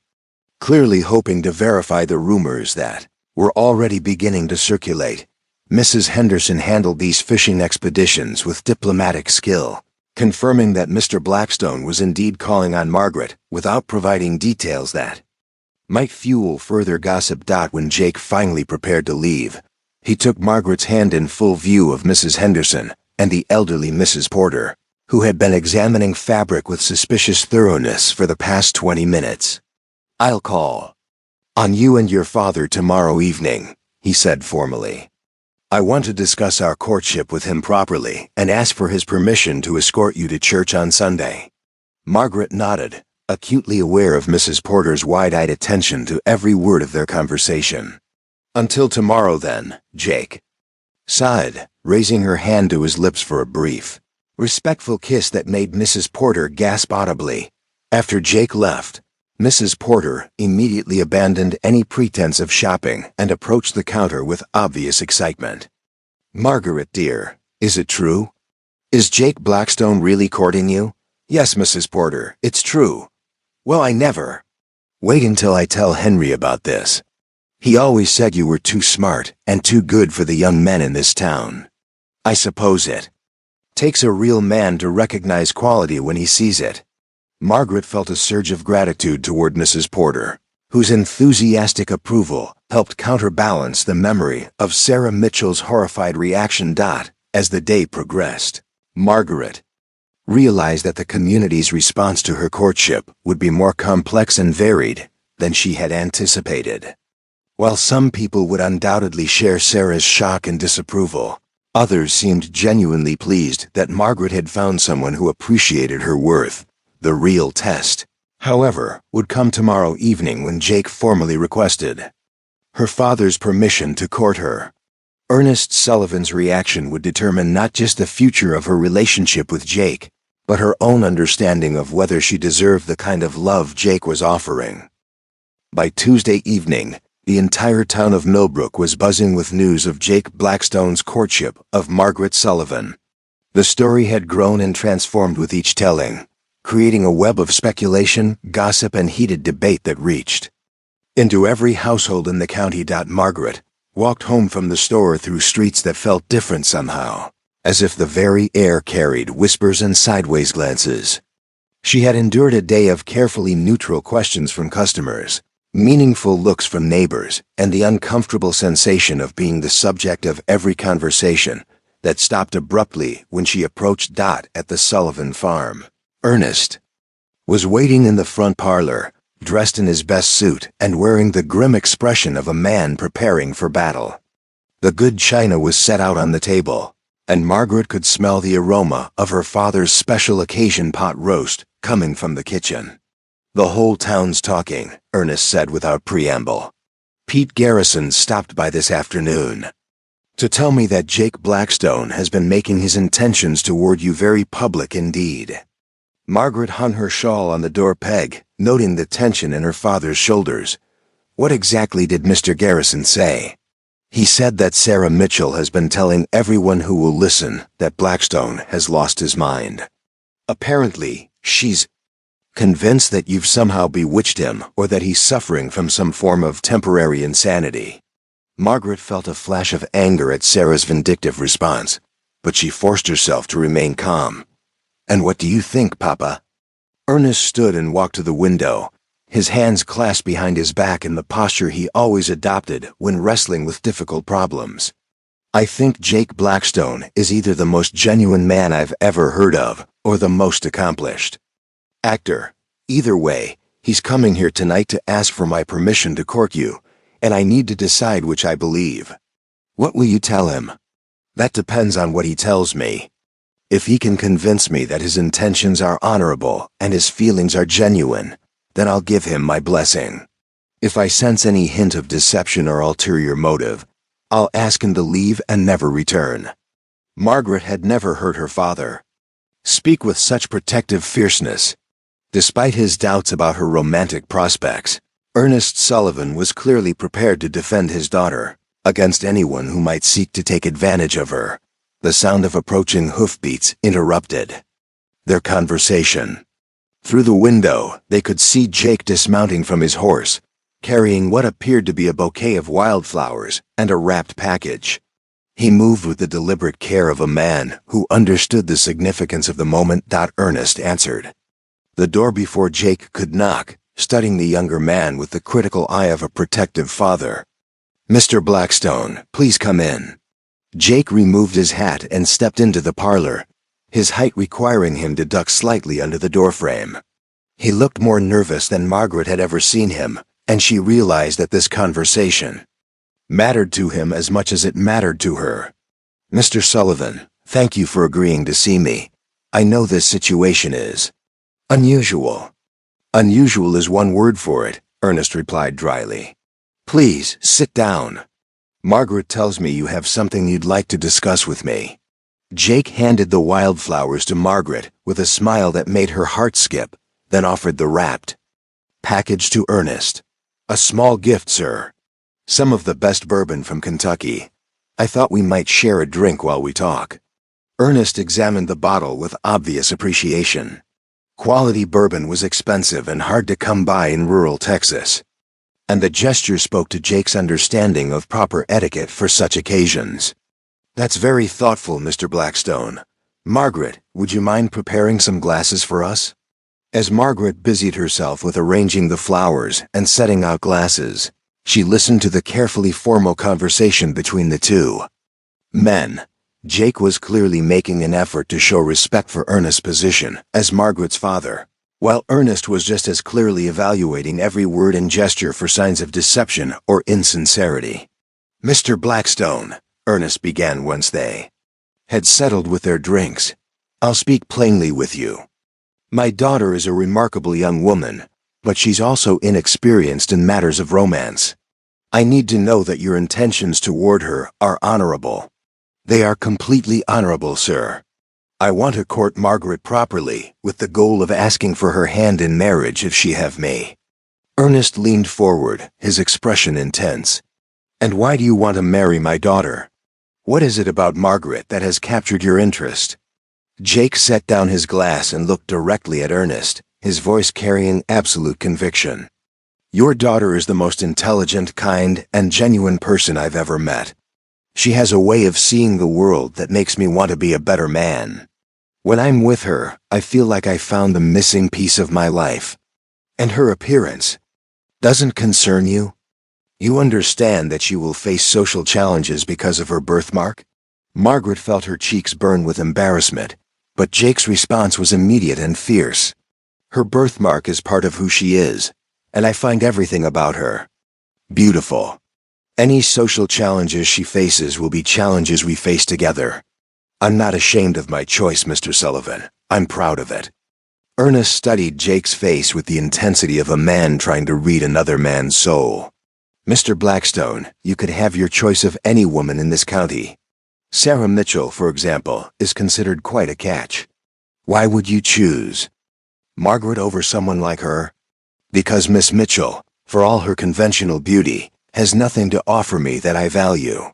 clearly hoping to verify the rumors that were already beginning to circulate. Mrs. Henderson handled these fishing expeditions with diplomatic skill, confirming that Mr. Blackstone was indeed calling on Margaret without providing details that might fuel further gossip. When Jake finally prepared to leave, he took Margaret's hand in full view of Mrs. Henderson and the elderly Mrs. Porter, who had been examining fabric with suspicious thoroughness for the past 20 minutes. "I'll call on you and your father tomorrow evening," he said formally. "I want to discuss our courtship with him properly and ask for his permission to escort you to church on Sunday." Margaret nodded, acutely aware of Mrs. Porter's wide-eyed attention to every word of their conversation. "Until tomorrow then," Jake sighed, raising her hand to his lips for a brief, respectful kiss that made Mrs. Porter gasp audibly. After Jake left, Mrs. Porter immediately abandoned any pretense of shopping and approached the counter with obvious excitement. "Margaret, dear, is it true? Is Jake Blackstone really courting you?" "Yes, Mrs. Porter, it's true." "Well, I never." "Wait until I tell Henry about this. He always said you were too smart and too good for the young men in this town. I suppose it takes a real man to recognize quality when he sees it." Margaret felt a surge of gratitude toward Mrs. Porter, whose enthusiastic approval helped counterbalance the memory of Sarah Mitchell's horrified reaction. As the day progressed, Margaret realized that the community's response to her courtship would be more complex and varied than she had anticipated. While some people would undoubtedly share Sarah's shock and disapproval, others seemed genuinely pleased that Margaret had found someone who appreciated her worth. The real test, however, would come tomorrow evening when Jake formally requested her father's permission to court her. Ernest Sullivan's reaction would determine not just the future of her relationship with Jake, but her own understanding of whether she deserved the kind of love Jake was offering. By Tuesday evening, the entire town of Millbrook was buzzing with news of Jake Blackstone's courtship of Margaret Sullivan. The story had grown and transformed with each telling, creating a web of speculation, gossip, and heated debate that reached into every household in the county. Margaret walked home from the store through streets that felt different somehow, as if the very air carried whispers and sideways glances. She had endured a day of carefully neutral questions from customers, meaningful looks from neighbors, and the uncomfortable sensation of being the subject of every conversation that stopped abruptly when she approached at the Sullivan farm. Ernest was waiting in the front parlor, dressed in his best suit and wearing the grim expression of a man preparing for battle. The good china was set out on the table, and Margaret could smell the aroma of her father's special occasion pot roast coming from the kitchen. The whole town's talking, Ernest said without preamble. Pete Garrison stopped by this afternoon to tell me that Jake Blackstone has been making his intentions toward you very public indeed. Margaret hung her shawl on the door peg, noting the tension in her father's shoulders. What exactly did Mr. Garrison say? He said that Sarah Mitchell has been telling everyone who will listen that Blackstone has lost his mind. Apparently, she's convinced that you've somehow bewitched him or that he's suffering from some form of temporary insanity. Margaret felt a flash of anger at Sarah's vindictive response, but she forced herself to remain calm. And what do you think, Papa? Ernest stood and walked to the window, his hands clasped behind his back in the posture he always adopted when wrestling with difficult problems. I think Jake Blackstone is either the most genuine man I've ever heard of or the most accomplished actor. Either way, he's coming here tonight to ask for my permission to court you, and I need to decide which I believe. What will you tell him? That depends on what he tells me. If he can convince me that his intentions are honorable and his feelings are genuine, then I'll give him my blessing. If I sense any hint of deception or ulterior motive, I'll ask him to leave and never return. Margaret had never heard her father speak with such protective fierceness. Despite his doubts about her romantic prospects, Ernest Sullivan was clearly prepared to defend his daughter against anyone who might seek to take advantage of her. The sound of approaching hoofbeats interrupted their conversation. Through the window, they could see Jake dismounting from his horse, carrying what appeared to be a bouquet of wildflowers and a wrapped package. He moved with the deliberate care of a man who understood the significance of the moment. Ernest answered the door before Jake could knock, studying the younger man with the critical eye of a protective father. Mr. Blackstone, please come in. Jake removed his hat and stepped into the parlor, his height requiring him to duck slightly under the doorframe. He looked more nervous than Margaret had ever seen him, and she realized that this conversation mattered to him as much as it mattered to her. Mr. Sullivan, thank you for agreeing to see me. I know this situation is unusual. Unusual is one word for it, Ernest replied dryly. Please, sit down. Margaret tells me you have something you'd like to discuss with me. Jake handed the wildflowers to Margaret with a smile that made her heart skip, then offered the wrapped package to Ernest. A small gift, sir. Some of the best bourbon from Kentucky. I thought we might share a drink while we talk. Ernest examined the bottle with obvious appreciation. Quality bourbon was expensive and hard to come by in rural Texas, and the gesture spoke to Jake's understanding of proper etiquette for such occasions. That's very thoughtful, Mr. Blackstone. Margaret, would you mind preparing some glasses for us? As Margaret busied herself with arranging the flowers and setting out glasses, she listened to the carefully formal conversation between the two men. Jake was clearly making an effort to show respect for Ernest's position as Margaret's father, while Ernest was just as clearly evaluating every word and gesture for signs of deception or insincerity. Mr. Blackstone, Ernest began once they had settled with their drinks, I'll speak plainly with you. My daughter is a remarkable young woman, but she's also inexperienced in matters of romance. I need to know that your intentions toward her are honorable. They are completely honorable, sir. I want to court Margaret properly, with the goal of asking for her hand in marriage if she have me. Ernest leaned forward, his expression intense. And why do you want to marry my daughter? What is it about Margaret that has captured your interest? Jake set down his glass and looked directly at Ernest, his voice carrying absolute conviction. Your daughter is the most intelligent, kind, and genuine person I've ever met. She has a way of seeing the world that makes me want to be a better man. When I'm with her, I feel like I found the missing piece of my life. And her appearance doesn't concern you? You understand that she will face social challenges because of her birthmark? Margaret felt her cheeks burn with embarrassment, but Jake's response was immediate and fierce. Her birthmark is part of who she is, and I find everything about her beautiful. Any social challenges she faces will be challenges we face together. I'm not ashamed of my choice, Mr. Sullivan. I'm proud of it. Ernest studied Jake's face with the intensity of a man trying to read another man's soul. "Mr. Blackstone, you could have your choice of any woman in this county. Sarah Mitchell, for example, is considered quite a catch. Why would you choose Margaret over someone like her?" "Because Miss Mitchell, for all her conventional beauty, has nothing to offer me that I value.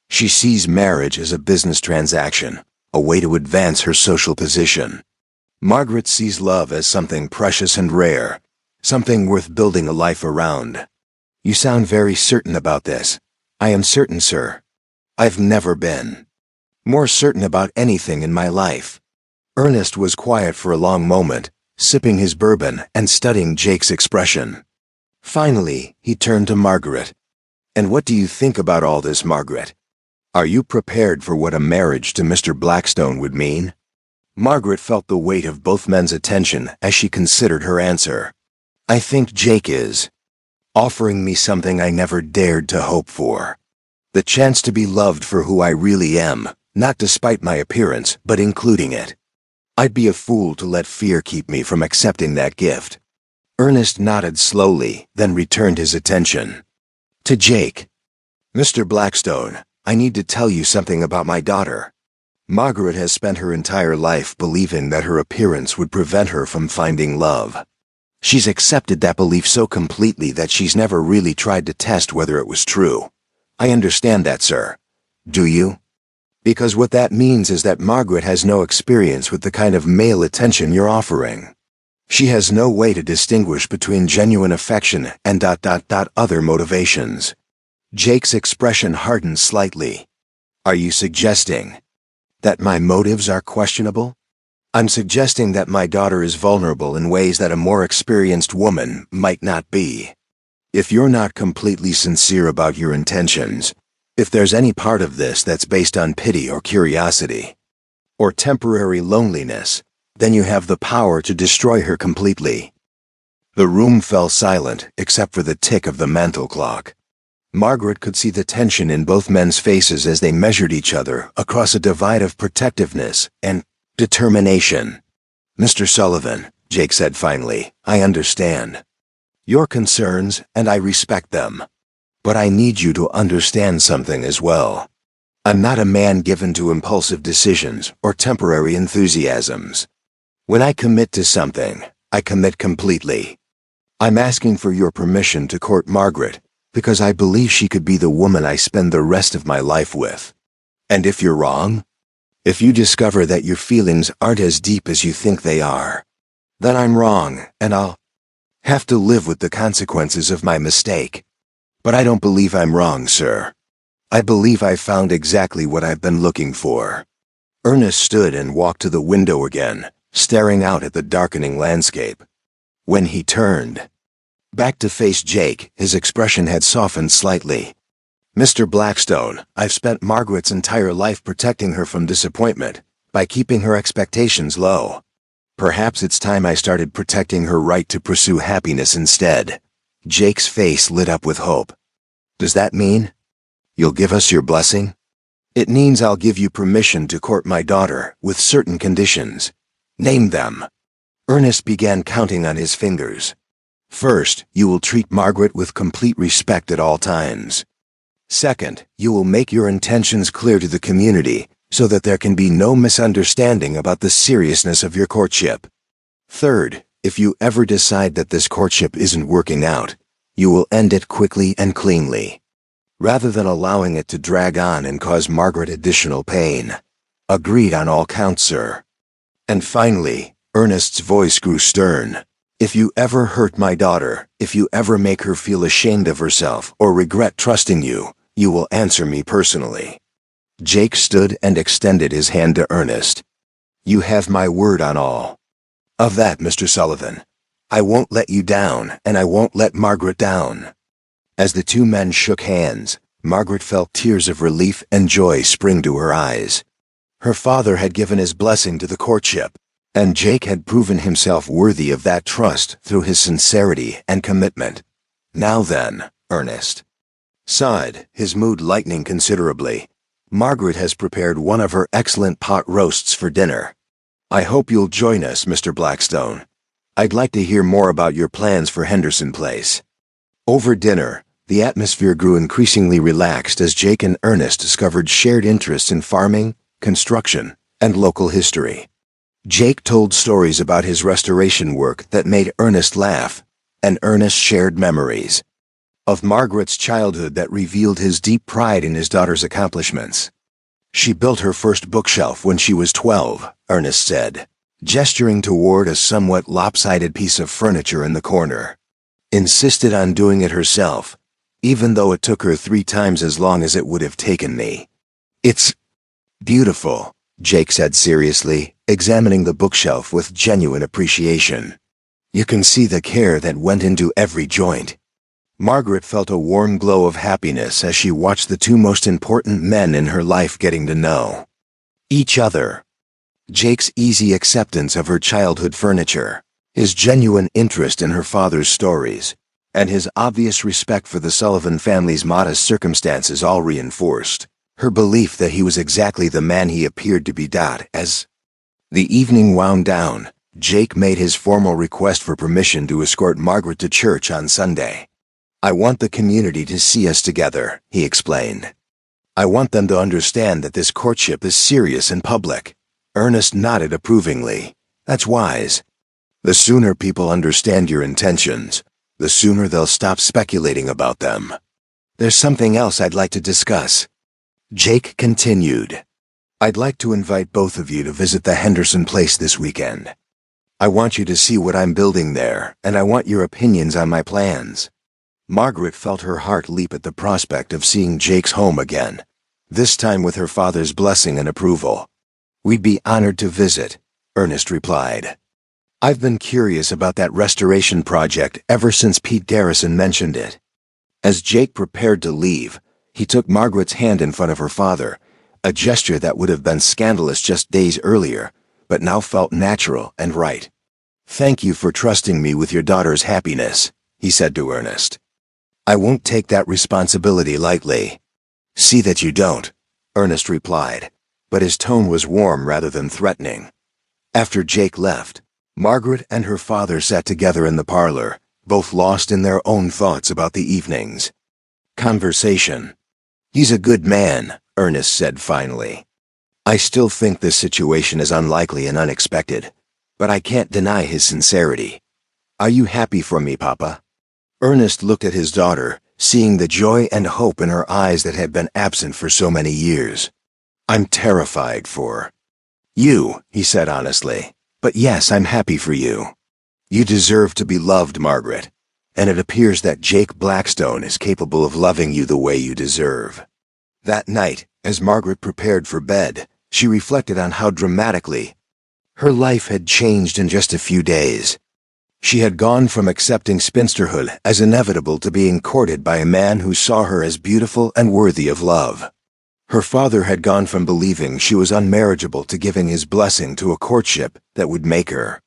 She sees marriage as a business transaction, a way to advance her social position. Margaret sees love as something precious and rare, something worth building a life around." "You sound very certain about this." "I am certain, sir. I've never been more certain about anything in my life." Ernest was quiet for a long moment, sipping his bourbon and studying Jake's expression. Finally, he turned to Margaret. "And what do you think about all this, Margaret? Are you prepared for what a marriage to Mr. Blackstone would mean?" Margaret felt the weight of both men's attention as she considered her answer. "I think Jake is offering me something I never dared to hope for. The chance to be loved for who I really am, not despite my appearance, but including it. I'd be a fool to let fear keep me from accepting that gift." Ernest nodded slowly, then returned his attention to Jake. "Mr. Blackstone, I need to tell you something about my daughter. Margaret has spent her entire life believing that her appearance would prevent her from finding love. She's accepted that belief so completely that she's never really tried to test whether it was true. I understand that, sir. Do you? Because what that means is that Margaret has no experience with the kind of male attention you're offering. She has no way to distinguish between genuine affection and other motivations." Jake's expression hardened slightly. "Are you suggesting that my motives are questionable?" "I'm suggesting that my daughter is vulnerable in ways that a more experienced woman might not be. If you're not completely sincere about your intentions, if there's any part of this that's based on pity or curiosity, or temporary loneliness, then you have the power to destroy her completely." The room fell silent except for the tick of the mantel clock. Margaret could see the tension in both men's faces as they measured each other across a divide of protectiveness and determination. "Mr. Sullivan," Jake said finally, "I understand your concerns and I respect them. But I need you to understand something as well. I'm not a man given to impulsive decisions or temporary enthusiasms. When I commit to something, I commit completely. I'm asking for your permission to court Margaret, because I believe she could be the woman I spend the rest of my life with. And if you're wrong, if you discover that your feelings aren't as deep as you think they are, then I'm wrong, and I'll have to live with the consequences of my mistake. But I don't believe I'm wrong, sir. I believe I found exactly what I've been looking for." Ernest stood and walked to the window again, staring out at the darkening landscape. When he turned back to face Jake, his expression had softened slightly. "Mr. Blackstone, I've spent Margaret's entire life protecting her from disappointment, by keeping her expectations low. Perhaps it's time I started protecting her right to pursue happiness instead." Jake's face lit up with hope. "Does that mean you'll give us your blessing?" "It means I'll give you permission to court my daughter, with certain conditions." "Name them." Ernest began counting on his fingers. "First, you will treat Margaret with complete respect at all times. Second, you will make your intentions clear to the community, so that there can be no misunderstanding about the seriousness of your courtship. Third, if you ever decide that this courtship isn't working out, you will end it quickly and cleanly, rather than allowing it to drag on and cause Margaret additional pain. Agreed on all counts, sir." And finally, Ernest's voice grew stern, "If you ever hurt my daughter, if you ever make her feel ashamed of herself or regret trusting you, you will answer me personally." Jake stood and extended his hand to Ernest. "You have my word on all of that, Mr. Sullivan. I won't let you down, and I won't let Margaret down." As the two men shook hands, Margaret felt tears of relief and joy spring to her eyes. Her father had given his blessing to the courtship, and Jake had proven himself worthy of that trust through his sincerity and commitment. "Now then, Ernest," sighed, his mood lightening considerably, "Margaret has prepared one of her excellent pot roasts for dinner. I hope you'll join us, Mr. Blackstone. I'd like to hear more about your plans for Henderson Place. Over dinner, the atmosphere grew increasingly relaxed as Jake and Ernest discovered shared interests in farming, construction, and local history. Jake told stories about his restoration work that made Ernest laugh, and Ernest shared memories of Margaret's childhood that revealed his deep pride in his daughter's accomplishments. She built her first bookshelf when she was 12, Ernest said, gesturing toward a somewhat lopsided piece of furniture in the corner. Insisted on doing it herself, even though it took her 3 times as long as it would have taken me. It's beautiful, Jake said seriously, examining the bookshelf with genuine appreciation. You can see the care that went into every joint. Margaret felt a warm glow of happiness as she watched the 2 most important men in her life getting to know each other. Jake's easy acceptance of her childhood furniture, his genuine interest in her father's stories, and his obvious respect for the Sullivan family's modest circumstances all reinforced her belief that he was exactly the man he appeared to be. As the evening wound down, Jake made his formal request for permission to escort Margaret to church on Sunday. I want the community to see us together, he explained. I want them to understand that this courtship is serious and public. Ernest nodded approvingly. That's wise. The sooner people understand your intentions, the sooner they'll stop speculating about them. There's something else I'd like to discuss. Jake continued. I'd like to invite both of you to visit the Henderson Place this weekend. I want you to see what I'm building there, and I want your opinions on my plans. Margaret felt her heart leap at the prospect of seeing Jake's home again, this time with her father's blessing and approval. We'd be honored to visit, Ernest replied. I've been curious about that restoration project ever since Pete Garrison mentioned it. As Jake prepared to leave, he took Margaret's hand in front of her father, a gesture that would have been scandalous just days earlier, but now felt natural and right. Thank you for trusting me with your daughter's happiness, he said to Ernest. I won't take that responsibility lightly. See that you don't, Ernest replied, but his tone was warm rather than threatening. After Jake left, Margaret and her father sat together in the parlor, both lost in their own thoughts about the evening's conversation. He's a good man, Ernest said finally. I still think this situation is unlikely and unexpected, but I can't deny his sincerity. Are you happy for me, Papa? Ernest looked at his daughter, seeing the joy and hope in her eyes that had been absent for so many years. I'm terrified for you, he said honestly, but yes, I'm happy for you. You deserve to be loved, Margaret, and it appears that Jake Blackstone is capable of loving you the way you deserve. That night, as Margaret prepared for bed, she reflected on how dramatically her life had changed in just a few days. She had gone from accepting spinsterhood as inevitable to being courted by a man who saw her as beautiful and worthy of love. Her father had gone from believing she was unmarriageable to giving his blessing to a courtship that would make her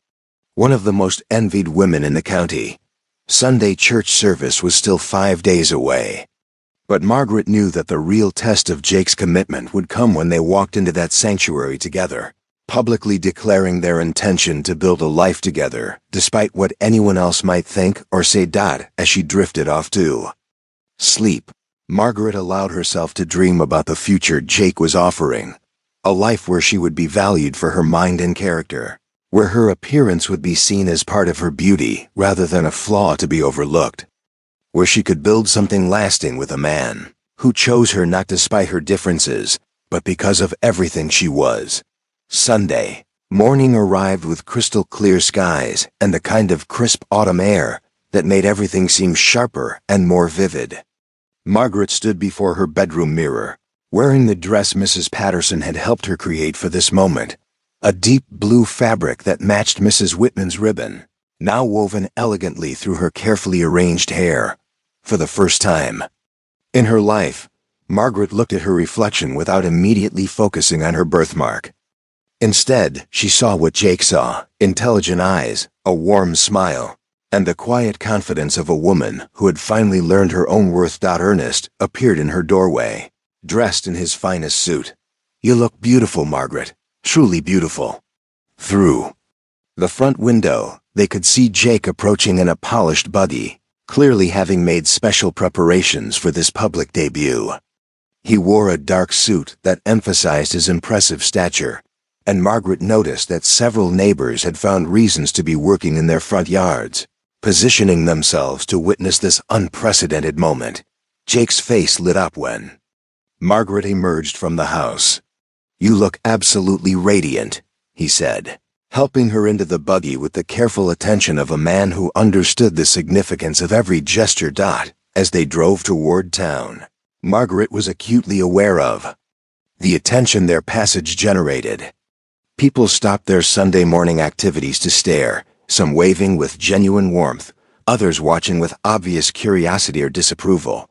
one of the most envied women in the county. Sunday church service was still 5 days away. But Margaret knew that the real test of Jake's commitment would come when they walked into that sanctuary together, publicly declaring their intention to build a life together, despite what anyone else might think or say. As she drifted off to sleep, Margaret allowed herself to dream about the future Jake was offering, a life where she would be valued for her mind and character, where her appearance would be seen as part of her beauty rather than a flaw to be overlooked, where she could build something lasting with a man who chose her not despite her differences, but because of everything she was. Sunday morning arrived with crystal clear skies and the kind of crisp autumn air that made everything seem sharper and more vivid. Margaret stood before her bedroom mirror, wearing the dress Mrs. Patterson had helped her create for this moment, a deep blue fabric that matched Mrs. Whitman's ribbon, now woven elegantly through her carefully arranged hair. For the first time in her life, Margaret looked at her reflection without immediately focusing on her birthmark. Instead, she saw what Jake saw: intelligent eyes, a warm smile, and the quiet confidence of a woman who had finally learned her own worth. Ernest appeared in her doorway, dressed in his finest suit. You look beautiful, Margaret, truly beautiful. Through the front window, they could see Jake approaching in a polished buggy, clearly having made special preparations for this public debut. He wore a dark suit that emphasized his impressive stature, and Margaret noticed that several neighbors had found reasons to be working in their front yards, positioning themselves to witness this unprecedented moment. Jake's face lit up when Margaret emerged from the house. "You look absolutely radiant," he said, helping her into the buggy with the careful attention of a man who understood the significance of every gesture. As they drove toward town, Margaret was acutely aware of the attention their passage generated. People stopped their Sunday morning activities to stare, some waving with genuine warmth, others watching with obvious curiosity or disapproval.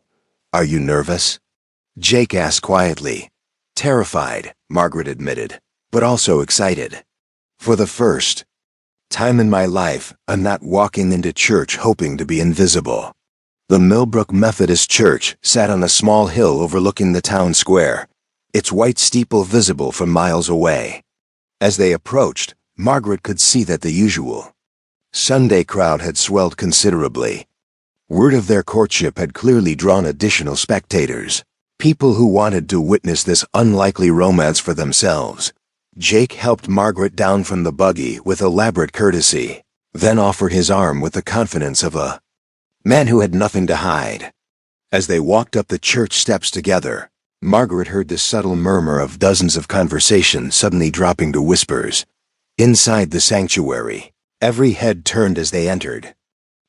"Are you nervous?" Jake asked quietly. "Terrified," Margaret admitted, "but also excited. For the first time in my life, I'm not walking into church hoping to be invisible." The Millbrook Methodist Church sat on a small hill overlooking the town square, its white steeple visible from miles away. As they approached, Margaret could see that the usual Sunday crowd had swelled considerably. Word of their courtship had clearly drawn additional spectators, people who wanted to witness this unlikely romance for themselves. Jake helped Margaret down from the buggy with elaborate courtesy, then offered his arm with the confidence of a man who had nothing to hide. As they walked up the church steps together, Margaret heard the subtle murmur of dozens of conversations suddenly dropping to whispers. Inside the sanctuary, every head turned as they entered.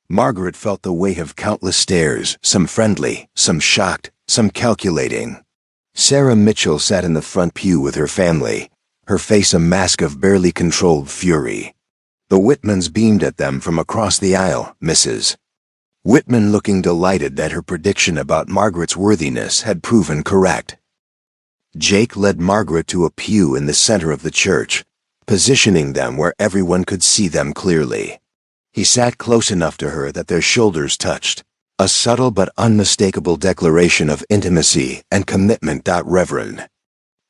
Margaret felt the weight of countless stares, some friendly, some shocked, some calculating. Sarah Mitchell sat in the front pew with her family, her face a mask of barely controlled fury. The Whitmans beamed at them from across the aisle, Mrs. Whitman looking delighted that her prediction about Margaret's worthiness had proven correct. Jake led Margaret to a pew in the center of the church, positioning them where everyone could see them clearly. He sat close enough to her that their shoulders touched, a subtle but unmistakable declaration of intimacy and commitment. Reverend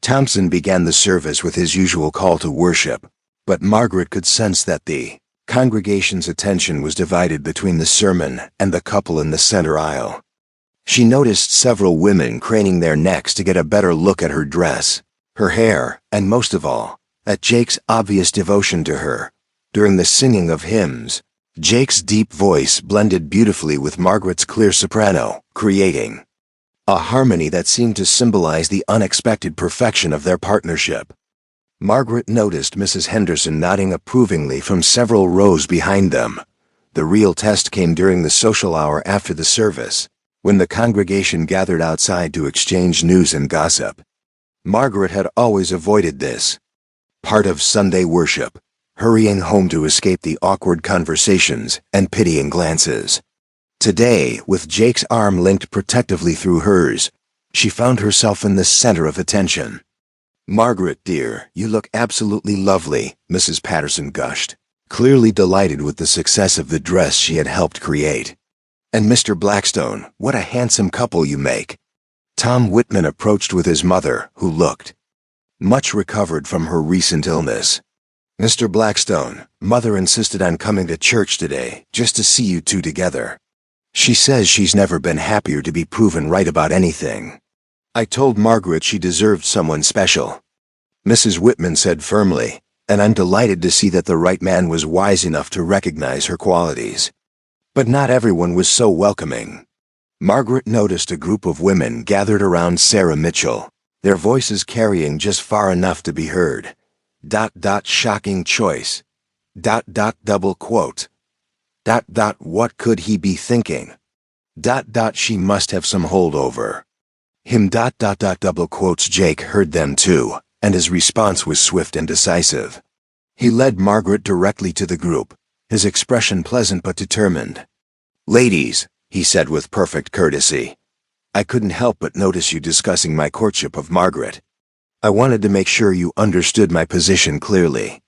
Thompson began the service with his usual call to worship, but Margaret could sense that the congregation's attention was divided between the sermon and the couple in the center aisle. She noticed several women craning their necks to get a better look at her dress, her hair, and most of all, at Jake's obvious devotion to her. During the singing of hymns, Jake's deep voice blended beautifully with Margaret's clear soprano, creating a harmony that seemed to symbolize the unexpected perfection of their partnership. Margaret noticed Mrs. Henderson nodding approvingly from several rows behind them. The real test came during the social hour after the service, when the congregation gathered outside to exchange news and gossip. Margaret had always avoided this part of Sunday worship, hurrying home to escape the awkward conversations and pitying glances. Today, with Jake's arm linked protectively through hers, she found herself in the center of attention. "Margaret, dear, you look absolutely lovely," Mrs. Patterson gushed, clearly delighted with the success of the dress she had helped create. "And Mr. Blackstone, what a handsome couple you make." Tom Whitman approached with his mother, who looked much recovered from her recent illness. "Mr. Blackstone, Mother insisted on coming to church today, just to see you two together. She says she's never been happier to be proven right about anything. I told Margaret she deserved someone special," Mrs. Whitman said firmly, "and I'm delighted to see that the right man was wise enough to recognize her qualities." But not everyone was so welcoming. Margaret noticed a group of women gathered around Sarah Mitchell, their voices carrying just far enough to be heard. Shocking choice. Double quote. What could he be thinking? She must have some holdover. Him. Double quotes. Jake heard them too, and his response was swift and decisive. He led Margaret directly to the group, his expression pleasant but determined. "Ladies," he said with perfect courtesy, "I couldn't help but notice you discussing my courtship of Margaret. I wanted to make sure you understood my position clearly."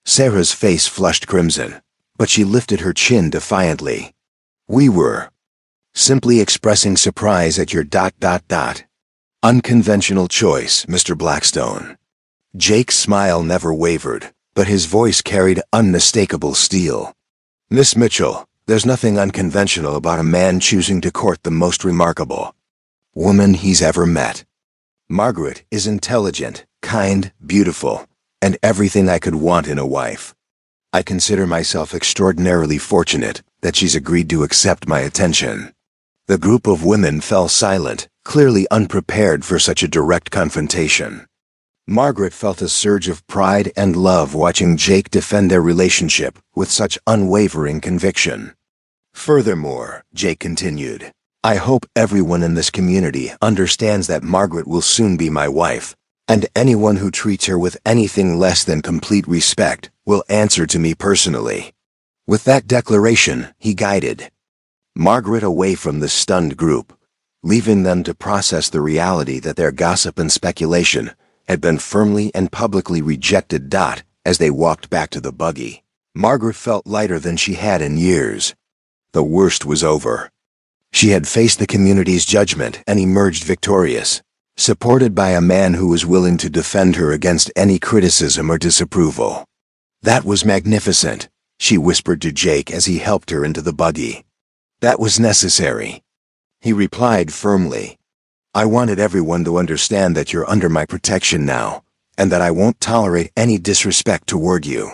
Sarah's face flushed crimson, but she lifted her chin defiantly. "We were simply expressing surprise at your unconventional choice, Mr. Blackstone." Jake's smile never wavered, but his voice carried unmistakable steel. "Miss Mitchell, there's nothing unconventional about a man choosing to court the most remarkable woman he's ever met. Margaret is intelligent, kind, beautiful, and everything I could want in a wife. I consider myself extraordinarily fortunate that she's agreed to accept my attention." The group of women fell silent, clearly unprepared for such a direct confrontation. Margaret felt a surge of pride and love watching Jake defend their relationship with such unwavering conviction. "Furthermore," Jake continued, "I hope everyone in this community understands that Margaret will soon be my wife, and anyone who treats her with anything less than complete respect will answer to me personally." With that declaration, he guided Margaret away from the stunned group, leaving them to process the reality that their gossip and speculation had been firmly and publicly rejected. As they walked back to the buggy, Margaret felt lighter than she had in years. The worst was over. She had faced the community's judgment and emerged victorious, supported by a man who was willing to defend her against any criticism or disapproval. "That was magnificent," she whispered to Jake as he helped her into the buggy. "That was necessary," he replied firmly. "I wanted everyone to understand that you're under my protection now, and that I won't tolerate any disrespect toward you."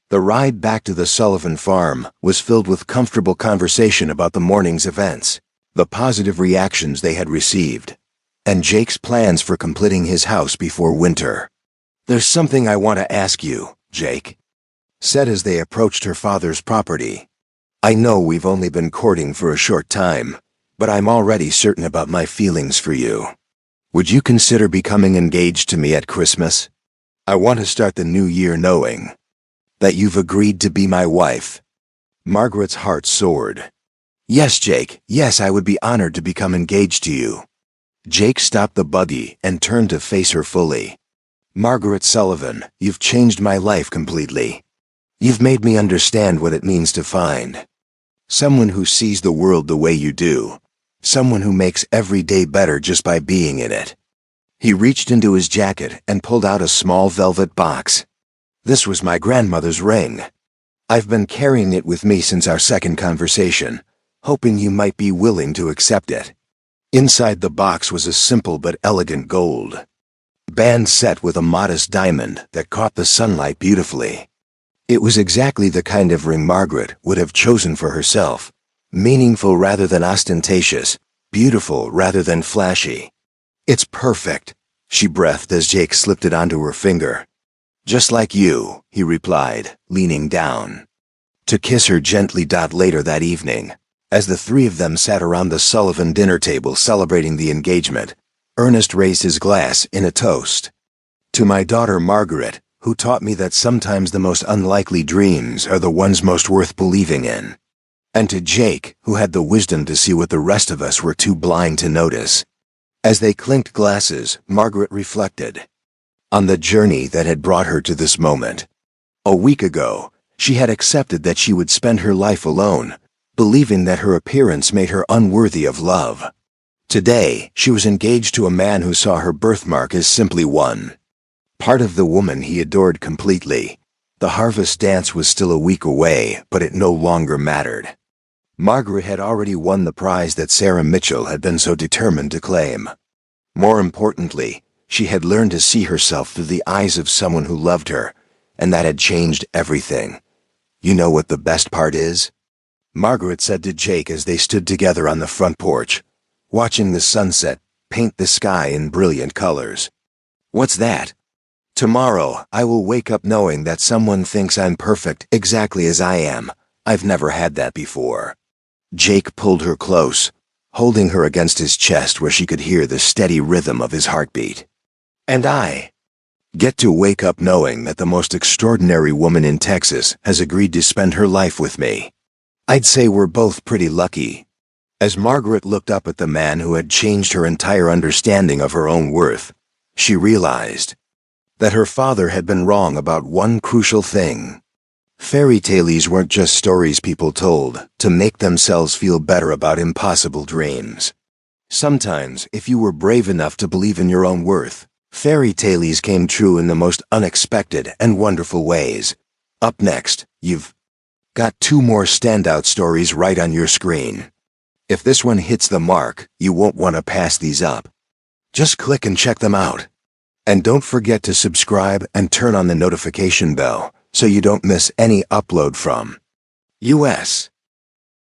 The ride back to the Sullivan farm was filled with comfortable conversation about the morning's events, the positive reactions they had received, and Jake's plans for completing his house before winter. "There's something I want to ask you, Jake," said as they approached her father's property. "I know we've only been courting for a short time, but I'm already certain about my feelings for you. Would you consider becoming engaged to me at Christmas? I want to start the new year knowing that you've agreed to be my wife." Margaret's heart soared. "Yes, Jake, yes, I would be honored to become engaged to you." Jake stopped the buggy and turned to face her fully. "Margaret Sullivan, you've changed my life completely. You've made me understand what it means to find someone who sees the world the way you do, someone who makes every day better just by being in it." He reached into his jacket and pulled out a small velvet box. "This was my grandmother's ring. I've been carrying it with me since our second conversation, hoping you might be willing to accept it." Inside the box was a simple but elegant gold band set with a modest diamond that caught the sunlight beautifully. It was exactly the kind of ring Margaret would have chosen for herself, meaningful rather than ostentatious, beautiful rather than flashy. "It's perfect," she breathed as Jake slipped it onto her finger. "Just like you," he replied, leaning down to kiss her gently. Later that evening, as the three of them sat around the Sullivan dinner table celebrating the engagement, Ernest raised his glass in a toast. "To my daughter Margaret, who taught me that sometimes the most unlikely dreams are the ones most worth believing in. And to Jake, who had the wisdom to see what the rest of us were too blind to notice." As they clinked glasses, Margaret reflected on the journey that had brought her to this moment. A week ago, she had accepted that she would spend her life alone, believing that her appearance made her unworthy of love. Today, she was engaged to a man who saw her birthmark as simply one part of the woman he adored completely. The harvest dance was still a week away, but it no longer mattered. Margaret had already won the prize that Sarah Mitchell had been so determined to claim. More importantly, she had learned to see herself through the eyes of someone who loved her, and that had changed everything. "You know what the best part is?" Margaret said to Jake as they stood together on the front porch, watching the sunset paint the sky in brilliant colors. "What's that?" "Tomorrow, I will wake up knowing that someone thinks I'm perfect exactly as I am. I've never had that before." Jake pulled her close, holding her against his chest where she could hear the steady rhythm of his heartbeat. "And I get to wake up knowing that the most extraordinary woman in Texas has agreed to spend her life with me. I'd say we're both pretty lucky." As Margaret looked up at the man who had changed her entire understanding of her own worth, she realized that her father had been wrong about one crucial thing. Fairy tales weren't just stories people told to make themselves feel better about impossible dreams. Sometimes, if you were brave enough to believe in your own worth, Fairy tales came true in the most unexpected and wonderful ways. Up next, you've got two more standout stories right on your screen. If this one hits the mark, you won't want to pass these up. Just click and check them out. And don't forget to subscribe and turn on the notification bell so you don't miss any upload from US.